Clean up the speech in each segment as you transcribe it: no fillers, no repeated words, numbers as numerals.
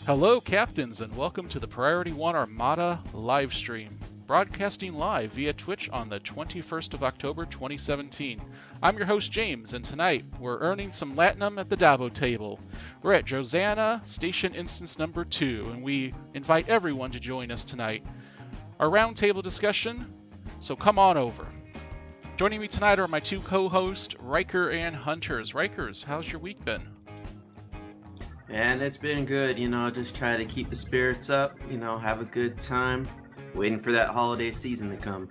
Hello, Captains, and welcome to the Priority One Armada live stream, broadcasting live via Twitch on the 21st of October 2017. I'm your host, James, and tonight we're earning some Latinum at the Dabotable. We're at Josanna, Station Instance number 2, and we invite everyone to join us tonight. Our roundtable discussion, so come on over. Joining me tonight are my two co-hosts, Riker and Hunters. Rikers, how's your week been? And it's been good, just try to keep the spirits up, have a good time, waiting for that holiday season to come.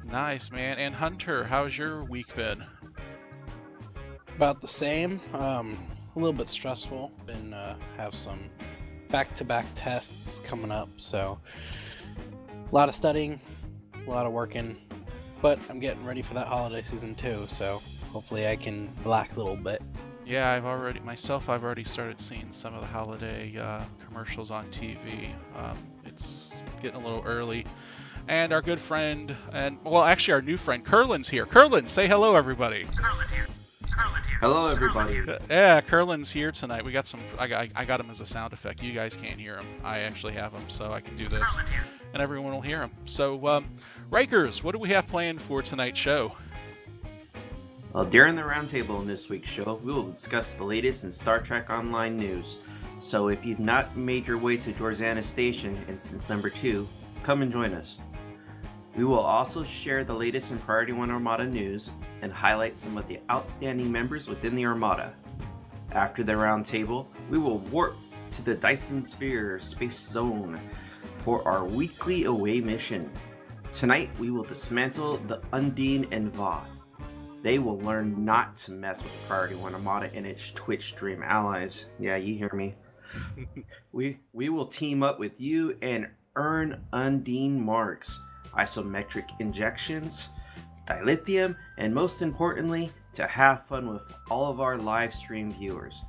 Nice, man. And Hunter, how's your week been? About the same, a little bit stressful. Been have some back-to-back tests coming up, so a lot of studying, a lot of working, but I'm getting ready for that holiday season too, so hopefully I can relax a little bit. Yeah, I've already started seeing some of the holiday commercials on TV. It's getting a little early. And our good friend, actually our new friend, Curlin's here. Curlin, say hello, everybody. Hello, everybody. Yeah, Curlin's here tonight. We got some. I got him as a sound effect. You guys can't hear him. I actually have him, so I can do this, and everyone will hear him. So, Rikers, what do we have planned for tonight's show? Well, during the roundtable in this week's show, we will discuss the latest in Star Trek Online news. So if you've not made your way to Josanna Station, Instance number 2, come and join us. We will also share the latest in Priority One Armada news and highlight some of the outstanding members within the Armada. After the roundtable, we will warp to the Dyson Sphere Battlezone for our weekly away mission. Tonight, we will dismantle the Undine and Voth. They will learn not to mess with Priority One Armada and its Twitch stream allies. Yeah, you hear me. We will team up with you and earn Undine marks, isometric injections, dilithium, and most importantly, to have fun with all of our live stream viewers.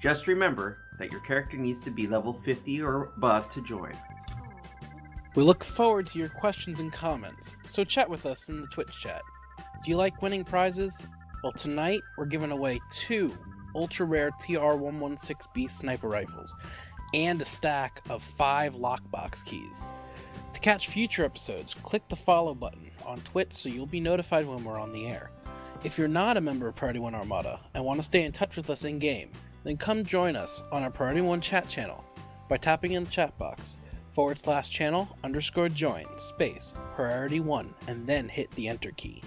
Just remember that your character needs to be level 50 or above to join. We look forward to your questions and comments, so chat with us in the Twitch chat. Do you like winning prizes? Well, tonight we're giving away 2 ultra-rare TR-116B sniper rifles and a stack of 5 lockbox keys. To catch future episodes, click the follow button on Twitch so you'll be notified when we're on the air. If you're not a member of Priority One Armada and want to stay in touch with us in-game, then come join us on our Priority One chat channel by tapping in the chat box /channel_join space Priority One and then hit the enter key.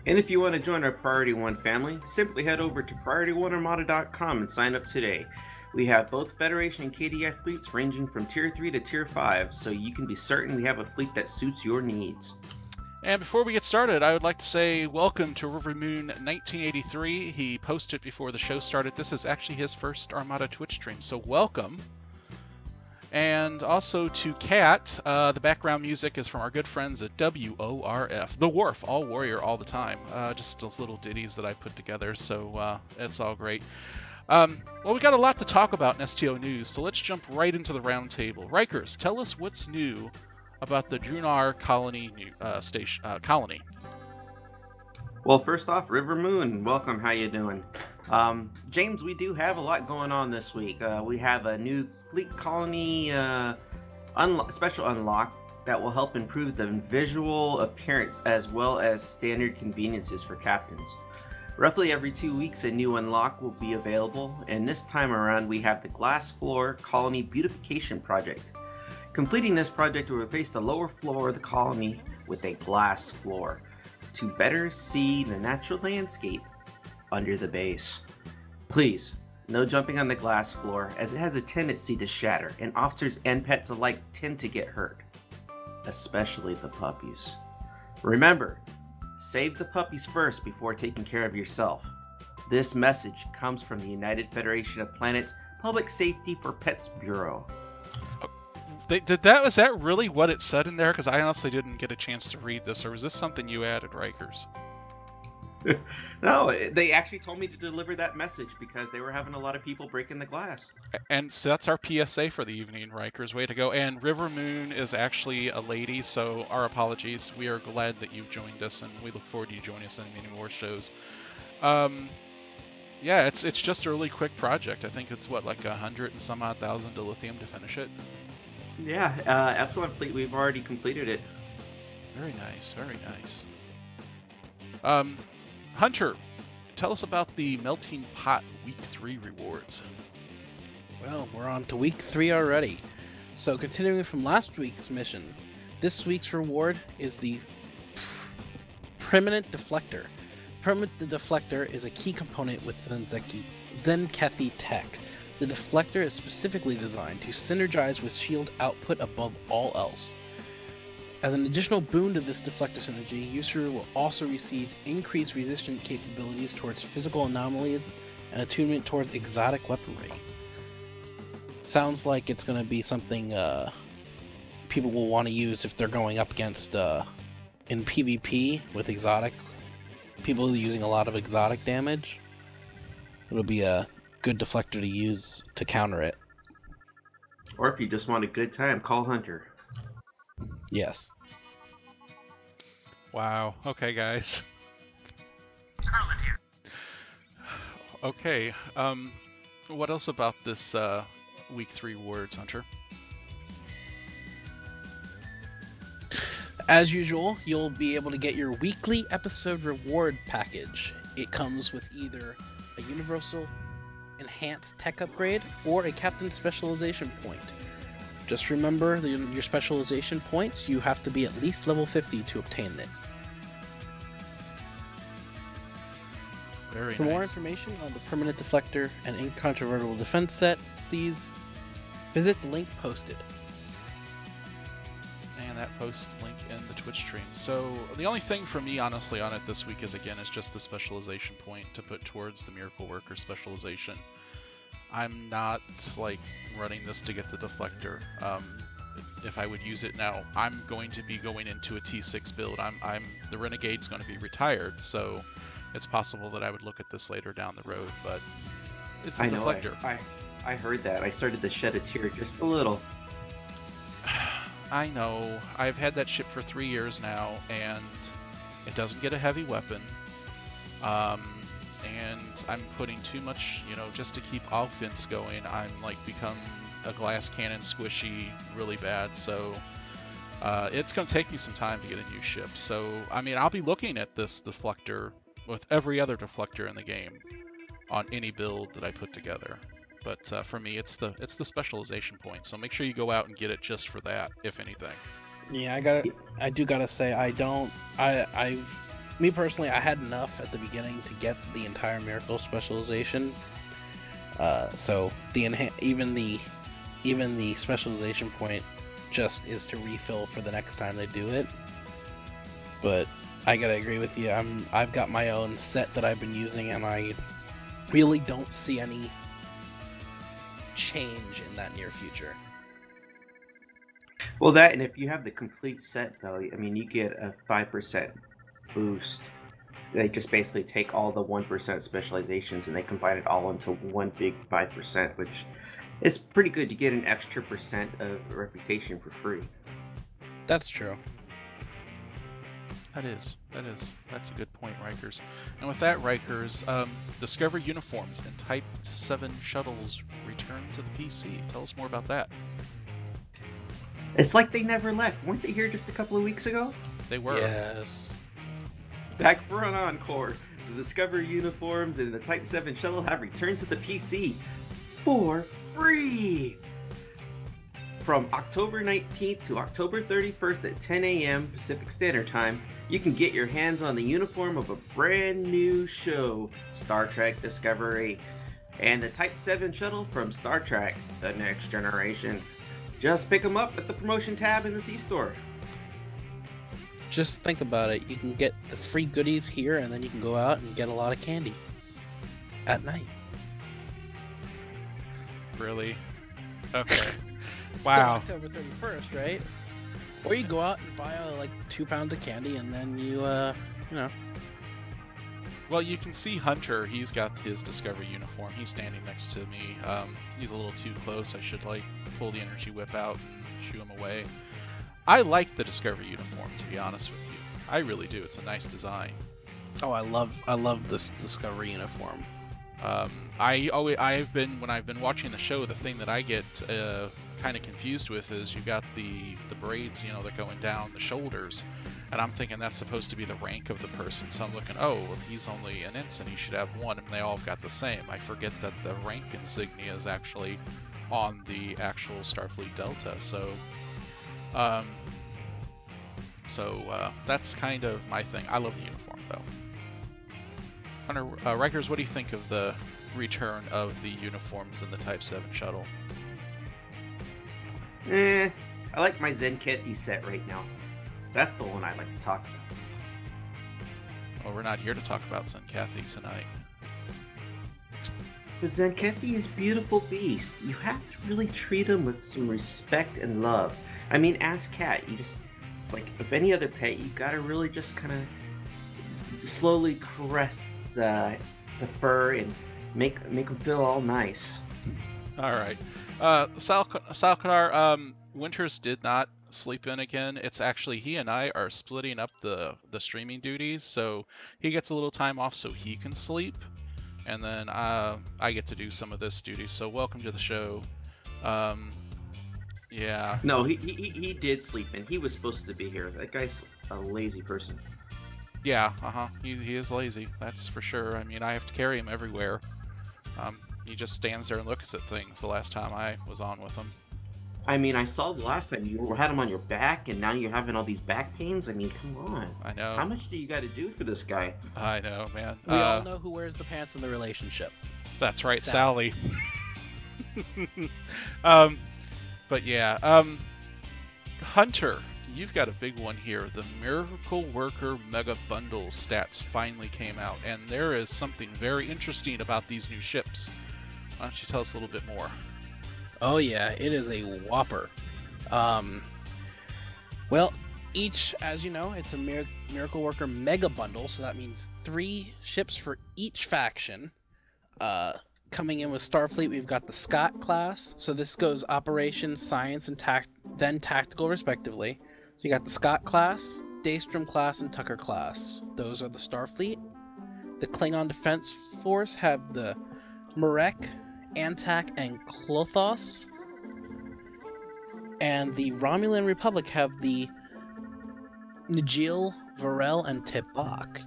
And if you want to join our Priority One family, simply head over to PriorityOneArmada.com and sign up today. We have both Federation and KDI fleets ranging from Tier 3 to Tier 5, so you can be certain we have a fleet that suits your needs. And before we get started, I would like to say welcome to Rivermoon 1983. He posted before the show started. This is actually his first Armada Twitch stream, so welcome. And also to Kat, the background music is from our good friends at WORF. The Wharf, all warrior, all the time. Just those little ditties that I put together, so it's all great. Well, we got a lot to talk about in STO News, so let's jump right into the roundtable. Rikers, tell us what's new about the Drunar colony colony. Well, first off, Rivermoon, welcome. How you doing? James, we do have a lot going on this week. We have a new fleet colony special unlock that will help improve the visual appearance as well as standard conveniences for captains. Roughly every 2 weeks, a new unlock will be available, and this time around we have the Glass Floor Colony Beautification Project. Completing this project will replace the lower floor of the colony with a glass floor to better see the natural landscape under the base. Please, no jumping on the glass floor, as it has a tendency to shatter, and officers and pets alike tend to get hurt, especially the puppies. Remember, save the puppies first before taking care of yourself. This message comes from the United Federation of Planets Public Safety for Pets Bureau. Was that really what it said in there? Because I honestly didn't get a chance to read this, or was this something you added, Rikers? No, they actually told me to deliver that message because they were having a lot of people breaking the glass. And so that's our PSA for the evening, Rikers. Way to go. And Rivermoon is actually a lady, so our apologies. We are glad that you've joined us, and we look forward to you joining us in many more shows. Yeah, it's just a really quick project. I think it's what, like 100 and some odd thousand to lithium to finish it. Yeah, Epsilon Fleet, we've already completed it. Very nice, very nice. Hunter, tell us about the Melting Pot Week 3 rewards. Well, we're on to week 3 already. So continuing from last week's mission, this week's reward is the Permanent Deflector. Permanent Deflector is a key component within Zenkethi tech. The deflector is specifically designed to synergize with shield output above all else. As an additional boon to this deflector synergy, user will also receive increased resistant capabilities towards physical anomalies and attunement towards exotic weaponry. Sounds like it's going to be something people will want to use if they're going up against in PvP with exotic people using a lot of exotic damage. It'll be a good deflector to use to counter it. Or if you just want a good time, call Hunter. Yes. Wow. Okay, guys. Okay. What else about this week 3 rewards, Hunter? As usual, you'll be able to get your weekly episode reward package. It comes with either a universal enhanced tech upgrade or a captain specialization point. Just remember your specialization points, you have to be at least level 50 to obtain it. Very For nice. more information on the permanent deflector and incontrovertible defense set, please visit the link posted. And that post link in the Twitch stream. So the only thing for me, honestly, on it this week is just the specialization point to put towards the Miracle Worker specialization. I'm not like running this to get the deflector. If I would use it now, I'm going to be going into a T6 build. The Renegade's going to be retired, so it's possible that I would look at this later down the road. But it's the deflector. I heard that. I started to shed a tear just a little. I know. I've had that ship for 3 years now, and it doesn't get a heavy weapon. And I'm putting too much, just to keep offense going. I'm like become a glass cannon squishy really bad, so it's going to take me some time to get a new ship. So, I mean, I'll be looking at this deflector with every other deflector in the game on any build that I put together. But for me, it's the specialization point. So make sure you go out and get it just for that, if anything. Yeah, I do gotta say, me personally, I had enough at the beginning to get the entire Miracle specialization. So even the specialization point just is to refill for the next time they do it. But I gotta agree with you. I've got my own set that I've been using, and I really don't see any change in that near future. Well, that, and if you have the complete set, though, I mean, you get a 5% boost. They just basically take all the 1% specializations and they combine it all into one big 5%, which is pretty good to get an extra % of reputation for free. That's true. That's a good point, Rikers. And with that, Rikers, Discovery uniforms and Type 7 shuttles return to the PC. Tell us more about that. It's like they never left. Weren't they here just a couple of weeks ago? They were. Yes. Back for an encore. The Discovery uniforms and the Type 7 shuttle have returned to the PC for free! From October 19th to October 31st at 10 a.m. Pacific Standard Time, you can get your hands on the uniform of a brand new show, Star Trek Discovery, and the Type 7 shuttle from Star Trek, The Next Generation. Just pick them up at the promotion tab in the C-Store. Just think about it. You can get the free goodies here, and then you can go out and get a lot of candy at night. Really? Okay. Wow. October 31st, right? Or you go out and buy like 2 pounds of candy, and then you Well, you can see Hunter. He's got his Discovery uniform. He's standing next to me. He's a little too close. I should pull the energy whip out and shoo him away. I like the Discovery uniform, to be honest with you. I really do. It's a nice design. Oh, I love this Discovery uniform. I've been, when I've been watching the show, the thing that I get kind of confused with is you got the braids, you know, that going down the shoulders, and I'm thinking that's supposed to be the rank of the person. So I'm looking, oh, well, he's only an ensign, he should have one, and they all have got the same. I forget that the rank insignia is actually on the actual Starfleet Delta. So that's kind of my thing. I love the uniform though. Hunter, Rikers, what do you think of the return of the uniforms in the Type 7 shuttle? I like my Zenkethi set right now. That's the one I like to talk about. Well, we're not here to talk about Zenkethi tonight. The Zenkethi is a beautiful beast. You have to really treat him with some respect and love. I mean, as Cat, it's like if any other pet, you gotta really just kind of slowly caress the fur and make him feel all nice. All right. Salkanar, Winters did not sleep in again. It's actually, he and I are splitting up the streaming duties, so he gets a little time off so he can sleep, and then I get to do some of this duty. So welcome to the show. Yeah. No, he did sleep in. He was supposed to be here. That guy's a lazy person. Yeah, he is lazy, that's for sure. I mean, I have to carry him everywhere. He just stands there and looks at things the last time I was on with him. I mean, I saw the last time you had him on your back, and now you're having all these back pains. I mean, come on. I know. How much do you got to do for this guy? I know, man. We all know who wears the pants in the relationship. That's right, Sally. But yeah, Hunter, you've got a big one here. The Miracle Worker Mega Bundle stats finally came out, and there is something very interesting about these new ships. Why don't you tell us a little bit more? Oh yeah, it is a whopper. Well, each, as you know, it's a Miracle Worker Mega Bundle, so that means 3 ships for each faction. Coming in with Starfleet, we've got the Scott class. So this goes Operations, Science, and then Tactical, respectively. So you got the Scott class, Daystrom class, and Tucker class. Those are the Starfleet. The Klingon Defense Force have the Marek, Antak, and Klothos. And the Romulan Republic have the Nigel, Varel, and Tibak.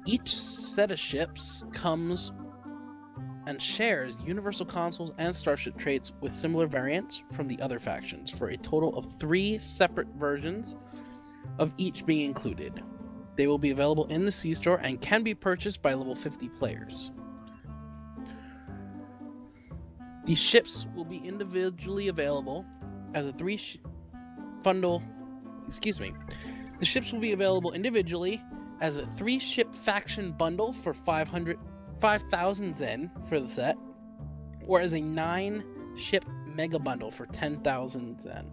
Each set of ships comes and shares universal consoles and starship traits with similar variants from the other factions, for a total of 3 separate versions of each being included. They will be available in the C-Store and can be purchased by level 50 players. These ships will be individually available as a the ships will be available individually as a 3-ship faction bundle for 5,000 Zen for the set, or as a 9-ship mega bundle for 10,000 Zen.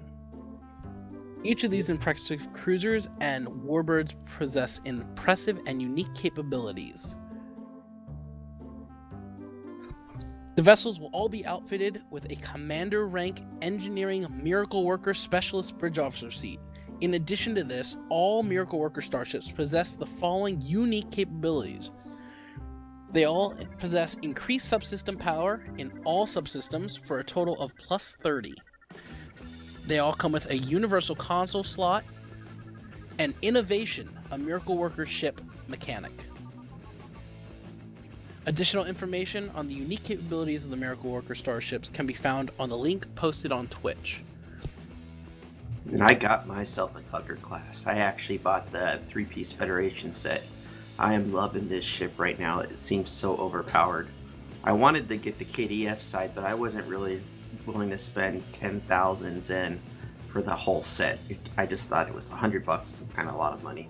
Each of these impressive cruisers and warbirds possess impressive and unique capabilities. The vessels will all be outfitted with a commander rank engineering Miracle Worker specialist bridge officer seat. In addition to this, all Miracle Worker starships possess the following unique capabilities. They all possess increased subsystem power in all subsystems for a total of plus 30. They all come with a universal console slot and Innovation, a Miracle Worker ship mechanic. Additional information on the unique capabilities of the Miracle Worker starships can be found on the link posted on Twitch. And I got myself a Tucker class. I actually bought the 3-piece Federation set. I am loving this ship right now. It seems so overpowered. I wanted to get the KDF side, but I wasn't really willing to spend 10,000 Zen for the whole set. I just thought it was $100, kind of a lot of money.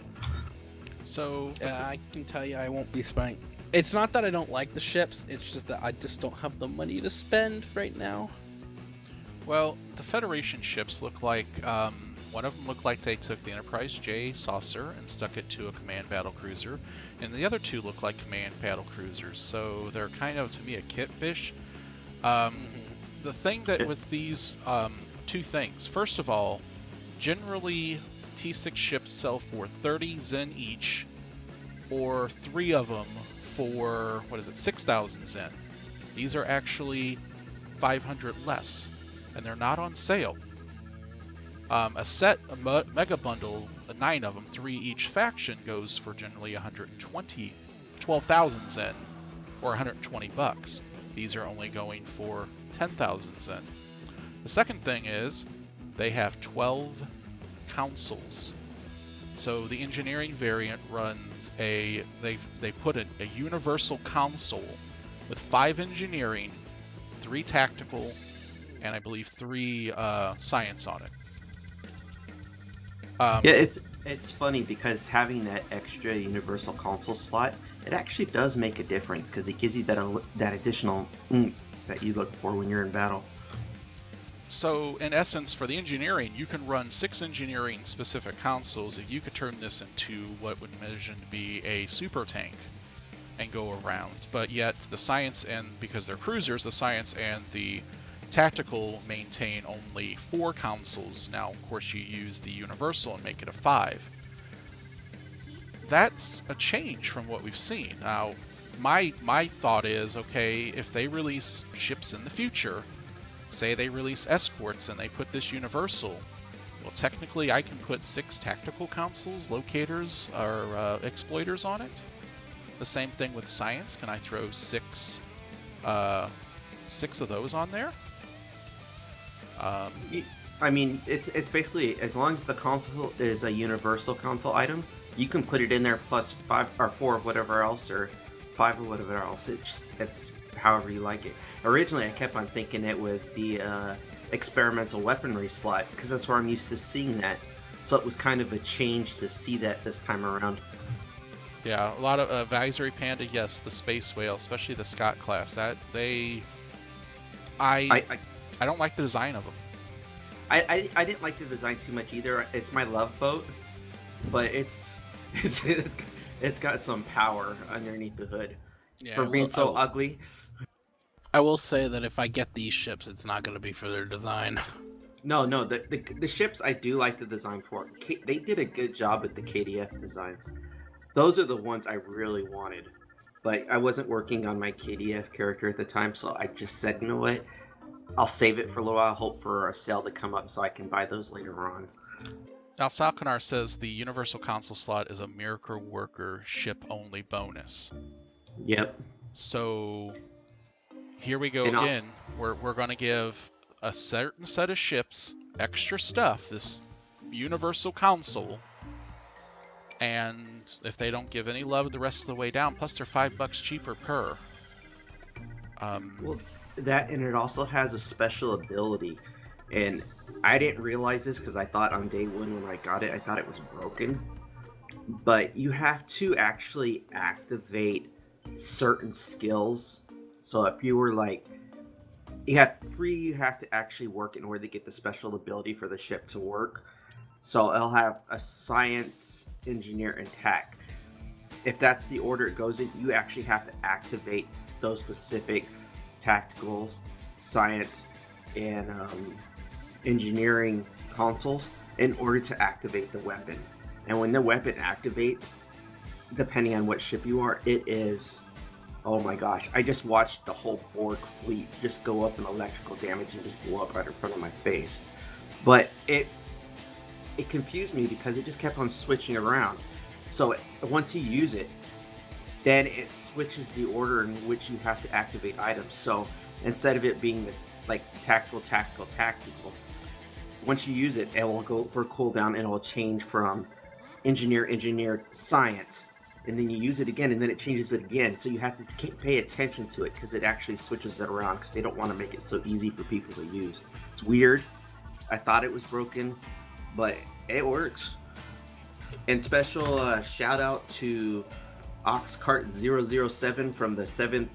So I can tell you I won't be spending. It's not that I don't like the ships, it's just that I just don't have the money to spend right now. Well, the Federation ships look like, one of them looked like they took the Enterprise J saucer and stuck it to a command battle cruiser, and the other 2 look like command battle cruisers, so they're kind of, to me, a kitfish. The thing that with these 2 things, first of all, generally T6 ships sell for 30 Zen each, or 3 of them for, 6,000 Zen. These are actually 500 less, and they're not on sale. A set, a mega bundle, 9 of them, 3 each faction, goes for generally 12,000 Zen, or 120 bucks. These are only going for 10,000 Zen. The second thing is, they have 12 consoles. So the engineering variant runs they put a universal console with 5 engineering, 3 tactical, and I believe 3 science on it. Yeah, it's funny because having that extra universal console slot, it actually does make a difference because it gives you that additional that you look for when you're in battle. So in essence, for the engineering, you can run 6 engineering specific consoles. If you could turn this into what would envision to be a super tank and go around, but yet the science, and because they're cruisers, the science and the tactical maintain only 4 consoles. Now, of course, you use the universal and make it a 5. That's a change from what we've seen. Now, my thought is, okay, if they release ships in the future, say they release escorts and they put this universal, well, technically I can put 6 tactical consoles, locators, or exploiters on it. The same thing with science. Can I throw 6 of those on there? I mean, it's basically, as long as the console is a universal console item, you can put it in there plus 5 or 4 of whatever else, or 5 of whatever else. It's however you like it. Originally, I kept on thinking it was the experimental weaponry slot, because that's where I'm used to seeing that. So it was kind of a change to see that this time around. Yeah, a lot of Advisory Panda, yes, the Space Whale, especially the Scott class. That I don't like the design of them. I didn't like the design too much either. It's my love boat, but it's got some power underneath the hood for being so ugly. I will say that if I get these ships, it's not going to be for their design. No, the ships I do like the design for. They did a good job with the KDF designs. Those are the ones I really wanted, but I wasn't working on my KDF character at the time, so I just said, you know what? I'll save it for a little while, hope for a sale to come up so I can buy those later on. Now, Salkanar says the Universal Console slot is a Miracle Worker ship-only bonus. Yep. So, here we go again. We're going to give a certain set of ships extra stuff, this Universal Console, and if they don't give any love the rest of the way down, plus they're $5 cheaper per. Well, that, and it also has a special ability, and I didn't realize this because I thought on day 1 when I got it, I thought it was broken, but you have to actually activate certain skills. So if you were like, you have 3 you have to actually work in order to get the special ability for the ship to work. So it'll have a science, engineer, and tech. If that's the order it goes in, you actually have to activate those specific tactical, science, and engineering consoles in order to activate the weapon. And when the weapon activates, depending on what ship you are, it is, oh my gosh, I just watched the whole Borg fleet just go up in electrical damage and just blow up right in front of my face. But it confused me because it just kept on switching around. So once you use it, then it switches the order in which you have to activate items. So instead of it being like tactical, once you use it, it will go for cooldown and it will change from engineer, science, and then you use it again, and then it changes it again. So you have to pay attention to it because it actually switches it around because they don't want to make it so easy for people to use. It's weird. I thought it was broken, but it works. And special shout out to Oxcart007 from the 7th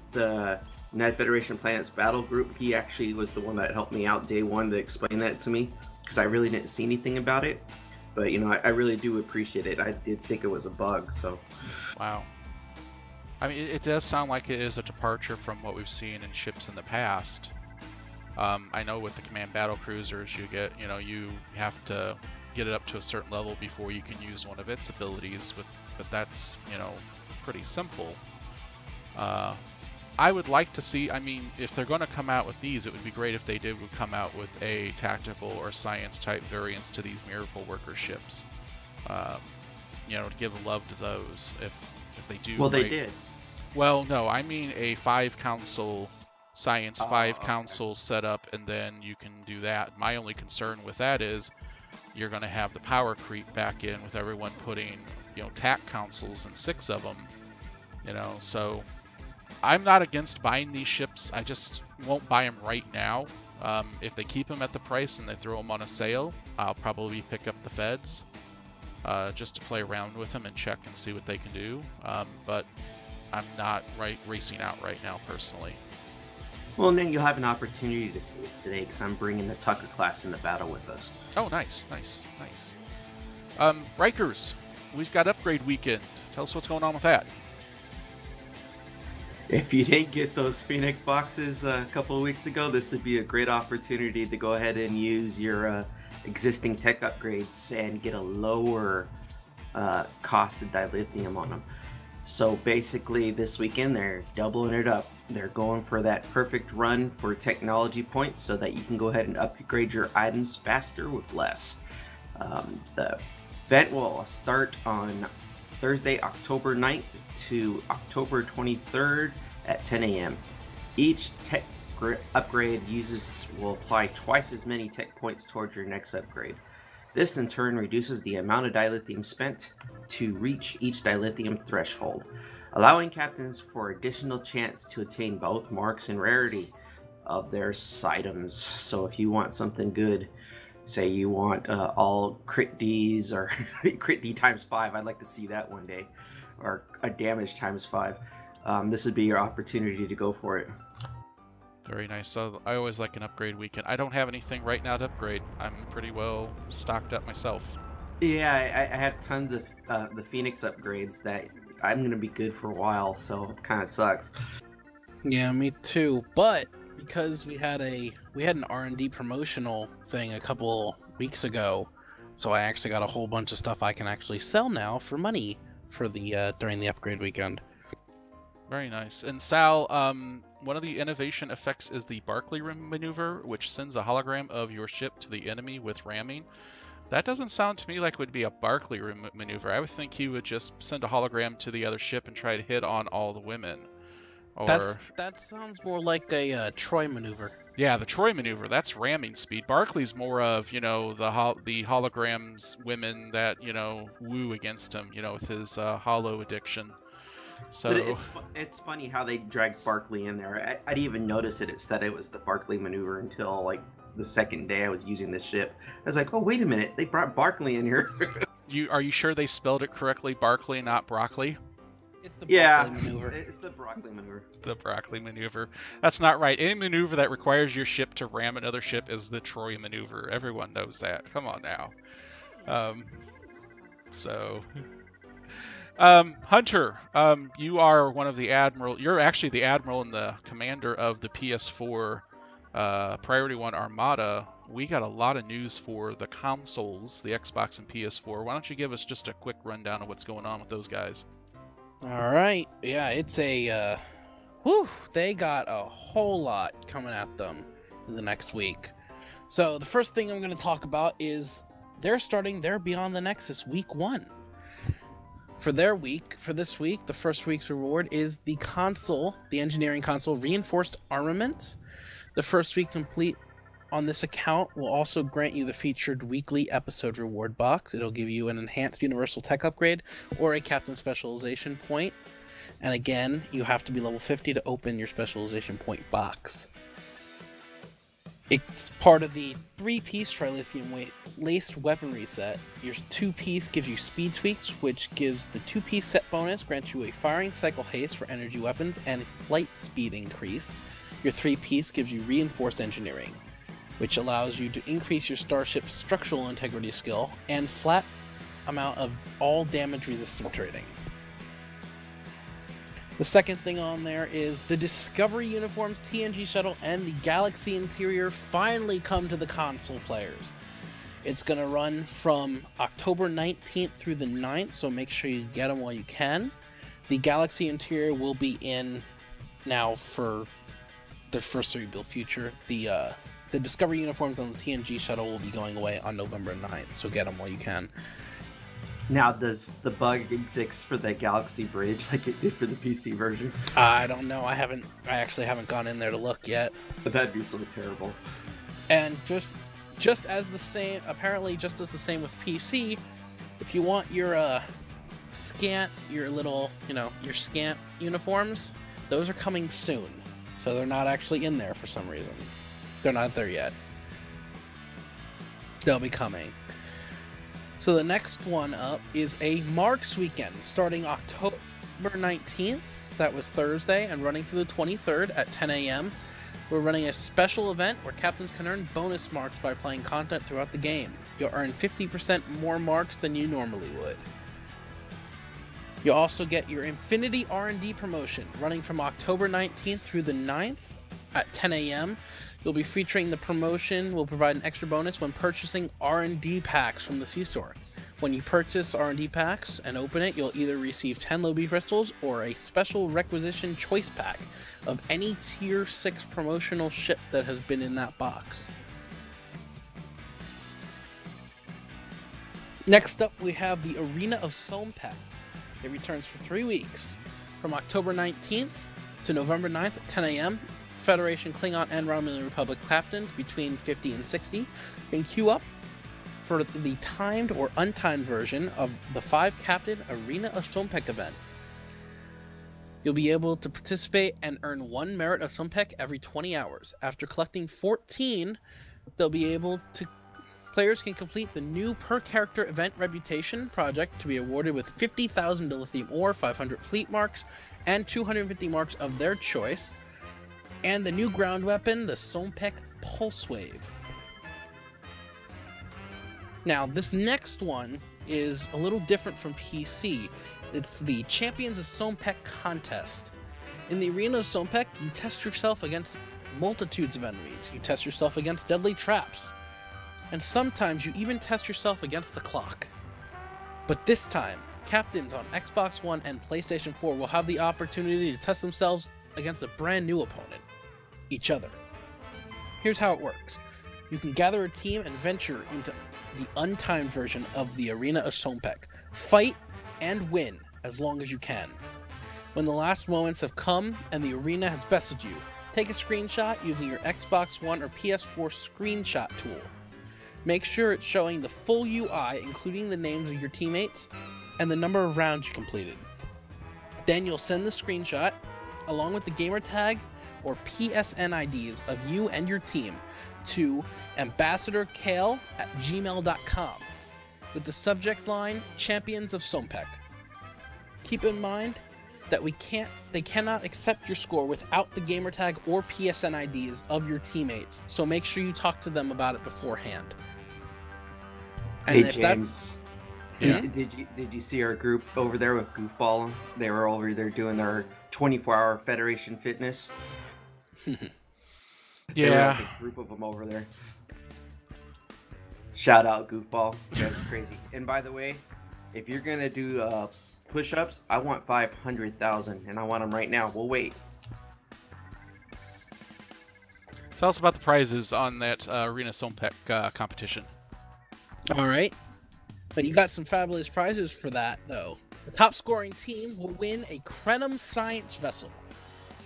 United Federation Planets Battle Group. He actually was the one that helped me out day 1 to explain that to me because I really didn't see anything about it. But, you know, I really do appreciate it. I did think it was a bug, so. Wow. I mean, it does sound like it is a departure from what we've seen in ships in the past. I know with the command battle cruisers, you have to get it up to a certain level before you can use one of its abilities, but that's, pretty simple. I would like to see, I mean, if they're going to come out with these, it would be great if they would come out with a tactical or science type variants to these Miracle Worker ships. You know, to give love to those if they do. Well, they did. Well, no, I mean a 5-council science, 5 okay. council setup, and then you can do that. My only concern with that is you're going to have the power creep back in with everyone putting, you know, TAC councils and 6 of them, you know, so I'm not against buying these ships. I just won't buy them right now. If they keep them at the price and they throw them on a sale, I'll probably pick up the Feds just to play around with them and check and see what they can do. But I'm not racing out right now personally. Well, and then you'll have an opportunity to see it today because I'm bringing the Tucker class into battle with us. Oh, nice. Rikers, we've got upgrade weekend. Tell us what's going on with that. If you didn't get those Phoenix boxes a couple of weeks ago, this would be a great opportunity to go ahead and use your existing tech upgrades and get a lower cost of dilithium on them. So basically this weekend they're doubling it up. They're going for that perfect run for technology points so that you can go ahead and upgrade your items faster with less. The event will start on Thursday, October 9th to October 23rd at 10 a.m. Each tech upgrade will apply twice as many tech points towards your next upgrade. This in turn reduces the amount of dilithium spent to reach each dilithium threshold, allowing captains for additional chance to attain both marks and rarity of their items. So if you want something good, say you want all crit Ds or crit D times 5, I'd like to see that one day, or a damage times 5. This would be your opportunity to go for it. Very nice. So I always like an upgrade weekend. I don't have anything right now to upgrade. I'm pretty well stocked up myself. Yeah, I have tons of the Phoenix upgrades that I'm going to be good for a while, so it kind of sucks. Yeah, me too. But because we had an R&D promotional thing a couple weeks ago, so I actually got a whole bunch of stuff I can actually sell now for money for the during the upgrade weekend. Very nice. And Sal, one of the innovation effects is the Barclay maneuver, which sends a hologram of your ship to the enemy with ramming. That doesn't sound to me like it would be a Barclay maneuver. I would think he would just send a hologram to the other ship and try to hit on all the women. Or that sounds more like a Troy maneuver. Yeah, the Troy maneuver, that's ramming speed. Barclay's more of, you know, the holograms women that, you know, woo against him, you know, with his holo addiction. So but it's funny how they dragged Barclay in there. I didn't even notice it said it was the Barclay maneuver until like the second day I was using the ship. I was like, oh, wait a minute, they brought Barclay in here. Are you sure they spelled it correctly? Barclay, not broccoli? It's the Barclay maneuver. It's the Barclay maneuver. The Barclay maneuver. That's not right. Any maneuver that requires your ship to ram another ship is the Troy maneuver. Everyone knows that. Come on now. Hunter, you are one of the admiral. You're actually the admiral and the commander of the PS4 Priority One Armada. We got a lot of news for the consoles, the Xbox and PS4. Why don't you give us just a quick rundown of what's going on with those guys? All right. Yeah, it's a they got a whole lot coming at them in the next week. So the first thing I'm going to talk about is they're starting their Beyond the Nexus week 1. For this week, the first week's reward is the console, the engineering console Reinforced Armaments. The first week complete on this account will also grant you the featured weekly episode reward box. It'll give you an enhanced universal tech upgrade or a captain specialization point. And again, you have to be level 50 to open your specialization point box. It's part of the 3-piece trilithium laced weaponry set. Your 2-piece gives you speed tweaks, which gives the 2-piece set bonus, grants you a firing cycle haste for energy weapons and a flight speed increase. Your 3-piece gives you reinforced engineering, which allows you to increase your starship's structural integrity skill and flat amount of all damage resistant rating. The second thing on there is the Discovery Uniforms TNG shuttle and the Galaxy interior finally come to the console players. It's going to run from October 19th through the 9th, so make sure you get them while you can. The Galaxy interior will be in now for the foreseeable future. The Discovery uniforms on the TNG shuttle will be going away on November 9th, so get them while you can. Now, does the bug exist for the Galaxy Bridge like it did for the PC version? I don't know. I actually haven't gone in there to look yet. That'd be so terrible. And just as the same, apparently just as the same with PC, if you want your your little, your scant uniforms, those are coming soon. So they're not actually in there for some reason. They're not there yet. They'll be coming. So the next one up is a Marks weekend starting October 19th. That was Thursday, and running through the 23rd at 10 a.m. We're running a special event where captains can earn bonus marks by playing content throughout the game. You'll earn 50% more marks than you normally would. You'll also get your Infinity R&D promotion running from October 19th through the 9th at 10 a.m. You'll be featuring the promotion. Will provide an extra bonus when purchasing R&D packs from the C-Store. When you purchase R&D packs and open it, you'll either receive 10 Lobi crystals or a special requisition choice pack of any Tier 6 promotional ship that has been in that box. Next up, we have the Arena of Solanae. It returns for 3 weeks, from October 19th to November 9th at 10 a.m. Federation, Klingon, and Romulan Republic captains between 50 and 60 can queue up for the timed or untimed version of the 5-captain Arena of Solanae event. You'll be able to participate and earn 1 merit of Solanae every 20 hours. After collecting 14, players can complete the new per-character event reputation project to be awarded with 50,000 dilithium ore, 500 fleet marks, and 250 marks of their choice, and the new ground weapon, the Solanae Pulse Wave. Now, this next one is a little different from PC. It's the Champions of Solanae contest. In the Arena of Solanae, you test yourself against multitudes of enemies. You test yourself against deadly traps. And sometimes you even test yourself against the clock. But this time, captains on Xbox One and PlayStation 4 will have the opportunity to test themselves against a brand new opponent. Each other. Here's how it works. You can gather a team and venture into the untimed version of the Arena of Solanae. Fight and win as long as you can. When the last moments have come and the arena has bested you, take a screenshot using your Xbox One or PS4 screenshot tool. Make sure it's showing the full UI, including the names of your teammates and the number of rounds you completed. Then you'll send the screenshot, along with the gamer tag or PSN IDs of you and your team, to ambassadorkale@gmail.com with the subject line Champions of Solanae. Keep in mind that they cannot accept your score without the gamer tag or PSN IDs of your teammates, so make sure you talk to them about it beforehand. And hey James, did you see our group over there with Goofball? They were over there doing their 24-hour Federation fitness. Yeah, like a group of them over there. Shout out Goofball, you guys are crazy. And by the way, if you're gonna do push-ups, I want 500,000, and I want them right now. We'll wait. Tell us about the prizes on that Arena Solanae competition. All right, but you got some fabulous prizes for that, though. The top scoring team will win a Krenum Science Vessel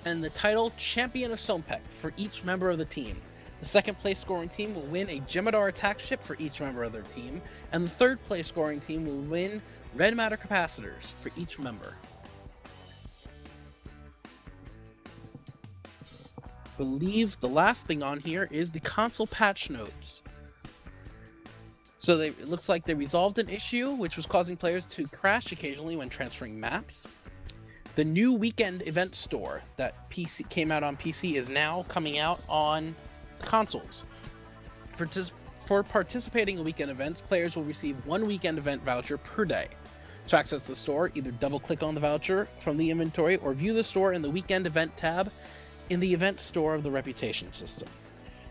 and the title Champion of Solanae for each member of the team. The second place scoring team will win a Jem'Hadar attack ship for each member of their team, and the third place scoring team will win red matter capacitors for each member. I believe the last thing on here is the console patch notes. So it looks like they resolved an issue which was causing players to crash occasionally when transferring maps. The new weekend event store that came out on PC is now coming out on consoles. For participating in weekend events, players will receive 1 weekend event voucher per day. To access the store, either double-click on the voucher from the inventory or view the store in the weekend event tab in the event store of the reputation system.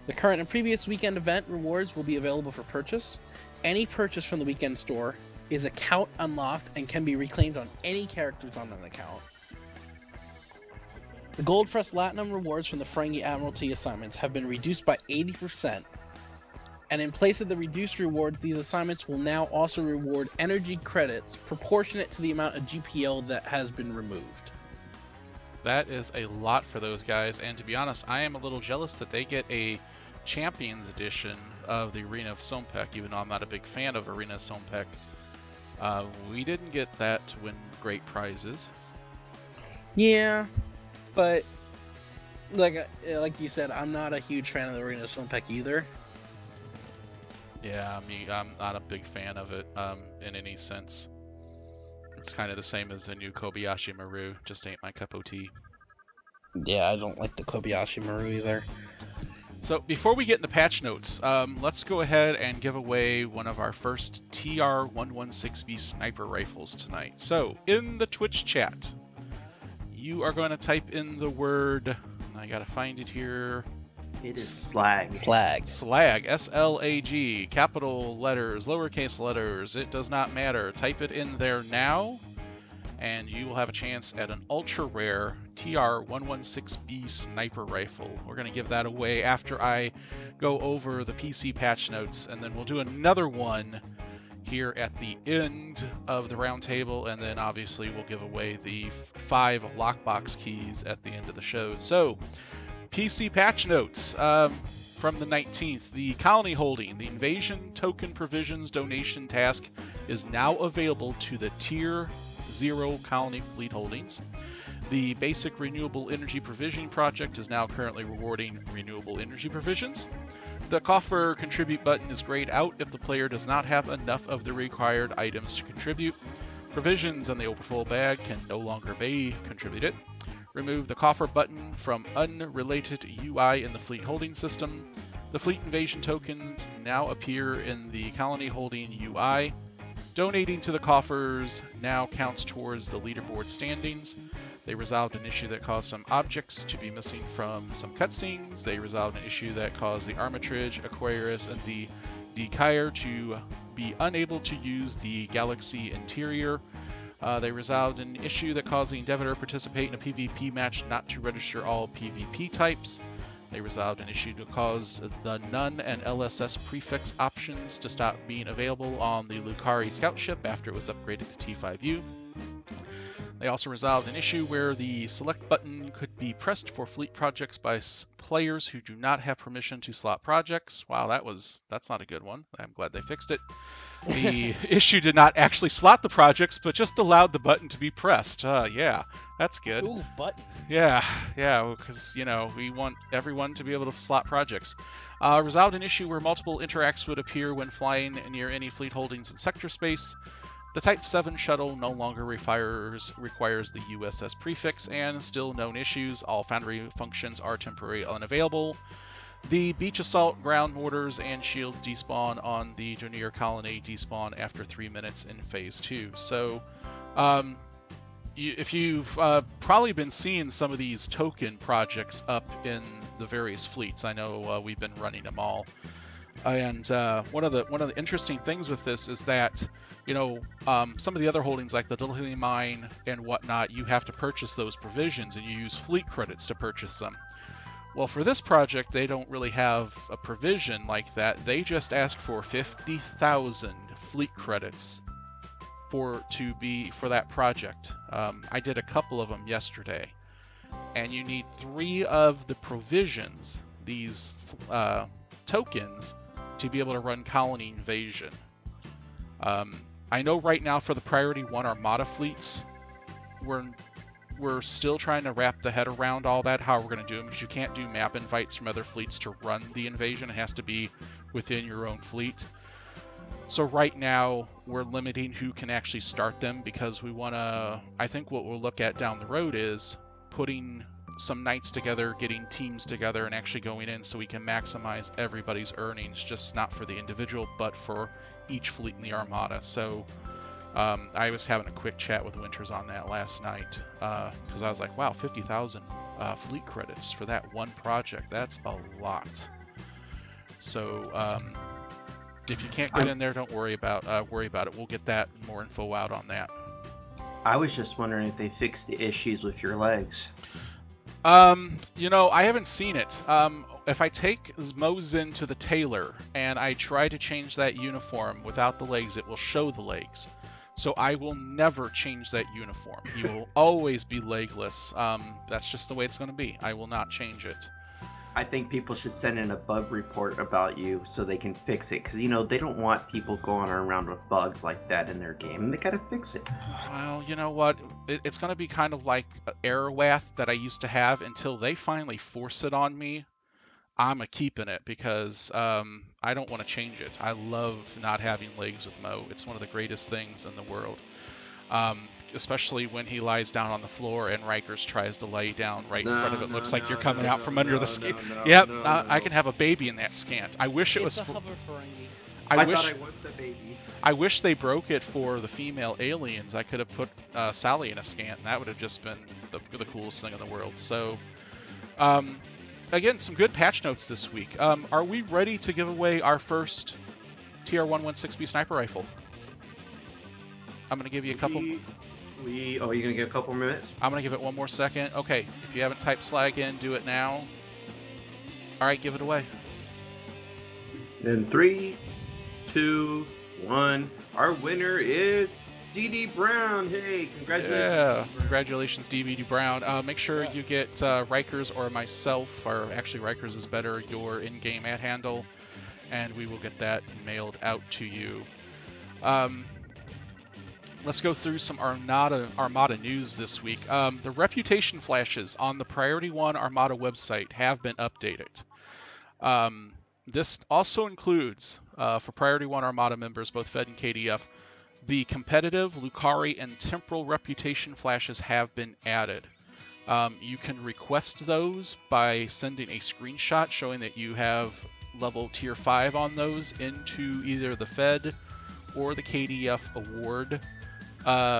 The current and previous weekend event rewards will be available for purchase. Any purchase from the weekend store is account unlocked and can be reclaimed on any characters on an account. The Gold Press Platinum rewards from the Ferengi Admiralty assignments have been reduced by 80%, and in place of the reduced rewards, these assignments will now also reward energy credits proportionate to the amount of GPL that has been removed. That is a lot for those guys, and to be honest, I am a little jealous that they get a Champions Edition of the Arena of Sompek, even though I'm not a big fan of Arena of Sompek. We didn't get that to win great prizes. Yeah, but like you said, I'm not a huge fan of the Arena of Sompek either. Yeah, I'm not a big fan of it in any sense. It's kind of the same as the new Kobayashi Maru, just ain't my cup of tea. Yeah, I don't like the Kobayashi Maru either. So before we get into patch notes, let's go ahead and give away one of our first TR-116B sniper rifles tonight. So in the Twitch chat, you are going to type in the word, I gotta find it here. It is slag. Slag. Slag, S-L-A-G, capital letters, lowercase letters, it does not matter. Type it in there now, and you will have a chance at an ultra rare TR-116B sniper rifle. We're going to give that away after I go over the PC patch notes, and then we'll do another one here at the end of the roundtable, and then obviously we'll give away the 5 lockbox keys at the end of the show. So, PC patch notes from the 19th. The colony holding, the invasion token provisions donation task is now available to the Tier 0 colony fleet holdings. The basic renewable energy provisioning project is now currently rewarding renewable energy provisions. The coffer contribute button is grayed out if the player does not have enough of the required items to contribute. Provisions in the overflow bag can no longer be contributed. Remove the coffer button from unrelated UI in the fleet holding system. The fleet invasion tokens now appear in the colony holding UI. Donating to the coffers now counts towards the leaderboard standings. They resolved an issue that caused some objects to be missing from some cutscenes. They resolved an issue that caused the Armitage, Aquarius, and the Decayer to be unable to use the Galaxy interior. They resolved an issue that caused the Endeavor to participate in a PvP match not to register all PvP types. They resolved an issue that caused the Nun and LSS prefix options to stop being available on the Lucari scout ship after it was upgraded to T5U. They also resolved an issue where the select button could be pressed for fleet projects by players who do not have permission to slot projects. Wow, that's not a good one. I'm glad they fixed it. The issue did not actually slot the projects, but just allowed the button to be pressed. Yeah, that's good. Ooh, button. Yeah, because, we want everyone to be able to slot projects. Resolved an issue where multiple interacts would appear when flying near any fleet holdings in sector space. The Type 7 shuttle no longer requires the USS prefix, and still known issues. All foundry functions are temporarily unavailable. The beach assault, ground mortars, and shields despawn on the Junior colony despawn after 3 minutes in Phase 2. So, if you've probably been seeing some of these token projects up in the various fleets, I know we've been running them all. And one of the interesting things with this is that, some of the other holdings like the Dilithium Mine and whatnot, you have to purchase those provisions, and you use fleet credits to purchase them. Well, for this project, they don't really have a provision like that. They just ask for 50,000 fleet credits for that project. I did a couple of them yesterday, and you need 3 of the provisions, these tokens, to be able to run colony invasion. I know right now for the Priority One Armada fleets, we're still trying to wrap the head around all that, how we're going to do them, because you can't do map invites from other fleets to run the invasion. It has to be within your own fleet. So right now, we're limiting who can actually start them, because we want to, I think what we'll look at down the road is putting some nights together, getting teams together, and actually going in so we can maximize everybody's earnings, just not for the individual, but for each fleet in the Armada. So I was having a quick chat with Winters on that last night, because I was like, wow, 50,000 fleet credits for that one project. That's a lot. So if you can't get in there, don't worry about it. We'll get that more info out on that. I was just wondering if they fixed the issues with your legs. I haven't seen it. If I take Mosin to the tailor and I try to change that uniform without the legs, it will show the legs. So I will never change that uniform. He will always be legless. That's just the way it's going to be. I will not change it. I think people should send in a bug report about you so they can fix it. Because, they don't want people going around with bugs like that in their game. They got to fix it. Well, you know what? It's going to be kind of like Erwath that I used to have until they finally force it on me. I'm keeping it because I don't want to change it. I love not having legs with Mo. It's one of the greatest things in the world. Especially when he lies down on the floor and Rikers tries to lay down right in front of it. Looks like you're coming out from under the skin. Yep, I can have a baby in that scant. I wish it was. It's a hover Ferengi. I thought I was the baby. I wish they broke it for the female aliens. I could have put Sally in a scant, and that would have just been the coolest thing in the world. So, again, some good patch notes this week. Are we ready to give away our first TR-116B sniper rifle? I'm going to give you a couple... you're going to give a couple minutes? I'm going to give it one more second. Okay, if you haven't typed slag in, do it now. All right, give it away. In 3, 2, 1. Our winner is ddbrown. Hey, congratulations. Yeah, congratulations, ddbrown. Make sure you get Rikers or myself, or actually Rikers is better, your in-game ad handle, and we will get that mailed out to you. Let's go through some Armada news this week. The reputation flashes on the Priority One Armada website have been updated. This also includes, for Priority One Armada members, both Fed and KDF, the competitive, Lucari, and temporal reputation flashes have been added. You can request those by sending a screenshot showing that you have level tier 5 on those into either the Fed or the KDF award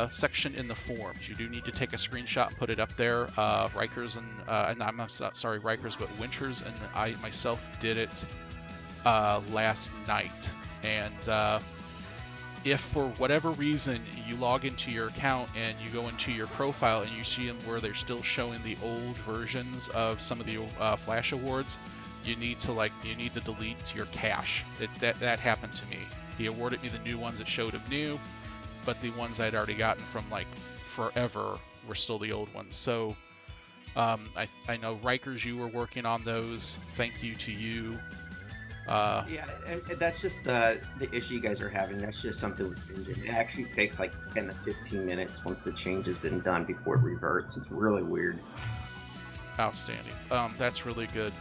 section in the forums. You do need to take a screenshot and put it up there. Rikers and I'm not sorry, Rikers, but Winters and I myself did it last night. And if for whatever reason you log into your account and you go into your profile and you see them where they're still showing the old versions of some of the Flash awards, you need to delete your cache. That happened to me. He awarded me the new ones that showed of new, but the ones I'd already gotten from like forever were still the old ones. So I know Rikers, you were working on those. Thank you to you. Yeah, and that's just the issue you guys are having. That's just something with engine. It actually takes like 10 to 15 minutes once the change has been done before it reverts. It's really weird. Outstanding. That's really good.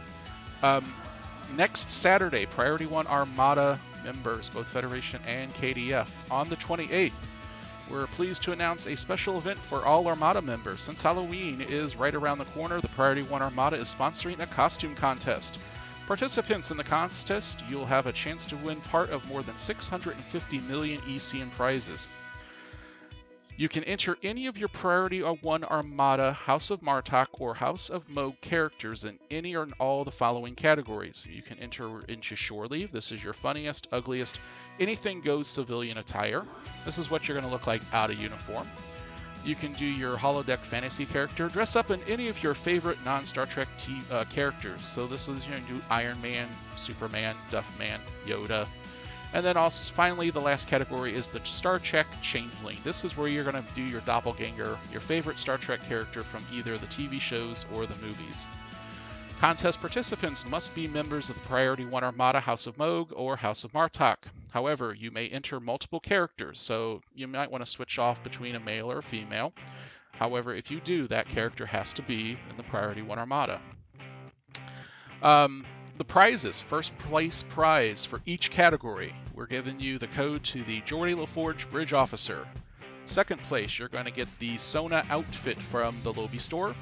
Next Saturday, Priority One Armada members, both Federation and KDF, on the 28th, we're pleased to announce a special event for all Armada members. Since Halloween is right around the corner, the Priority One Armada is sponsoring a costume contest. Participants in the contest, you'll have a chance to win part of more than 650 million ECM prizes. You can enter any of your Priority One Armada, House of Martok, or House of Moog characters in any or all the following categories. You can enter into Shore Leave. This is your funniest, ugliest, anything goes civilian attire. This is what you're going to look like out of uniform. You can do your holodeck fantasy character. Dress up in any of your favorite non-Star Trek characters. So this is, you do Iron Man, Superman, Duffman, Yoda. And then also, finally, the last category is the Star Trek Changeling. This is where you're going to do your doppelganger, your favorite Star Trek character from either the TV shows or the movies. Contest participants must be members of the Priority One Armada, House of Moog, or House of Martok. However, you may enter multiple characters, so you might want to switch off between a male or a female. However, if you do, that character has to be in the Priority One Armada. The prizes, first place prize for each category, we're giving you the code to the Geordie LaForge Bridge Officer. Second place, you're going to get the Sona outfit from the Lobby store.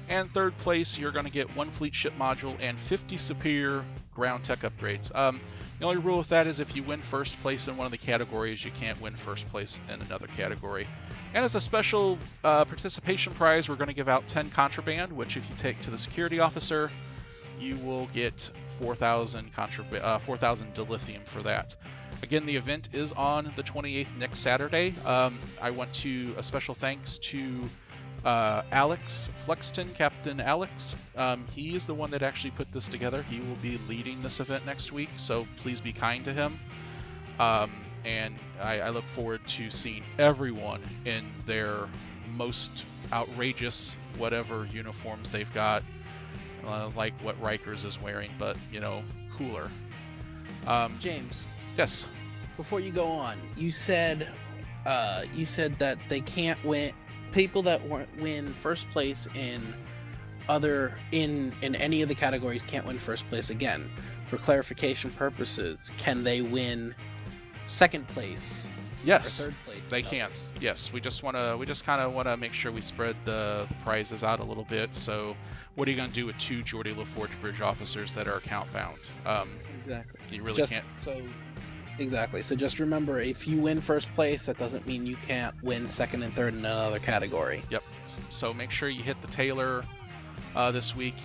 And third place, you're going to get 1 fleet ship module and 50 superior ground tech upgrades. The only rule with that is if you win first place in one of the categories, you can't win first place in another category. And as a special participation prize, we're going to give out 10 contraband, which if you take to the security officer, you will get 4,000 dilithium for that. Again, the event is on the 28th next Saturday. I want to a special thanks to Alex Flexton, Captain Alex, he is the one that actually put this together. He will be leading this event next week, so please be kind to him. And I look forward to seeing everyone in their most outrageous whatever uniforms they've got, like what Rikers is wearing, but, you know, cooler. James. Yes. Before you go on, you said that they can't win. People that win first place in any of the categories can't win first place again. For clarification purposes, can they win second place? Yes, or third place? they can. Yes, we just kind of want to make sure we spread the prizes out a little bit. So, what are you going to do with 2 Geordie LaForge Bridge officers that are account bound? Exactly. You really can't. Exactly. So just remember, if you win first place, that doesn't mean you can't win second and third in another category. Yep. So make sure you hit the Tailor this week.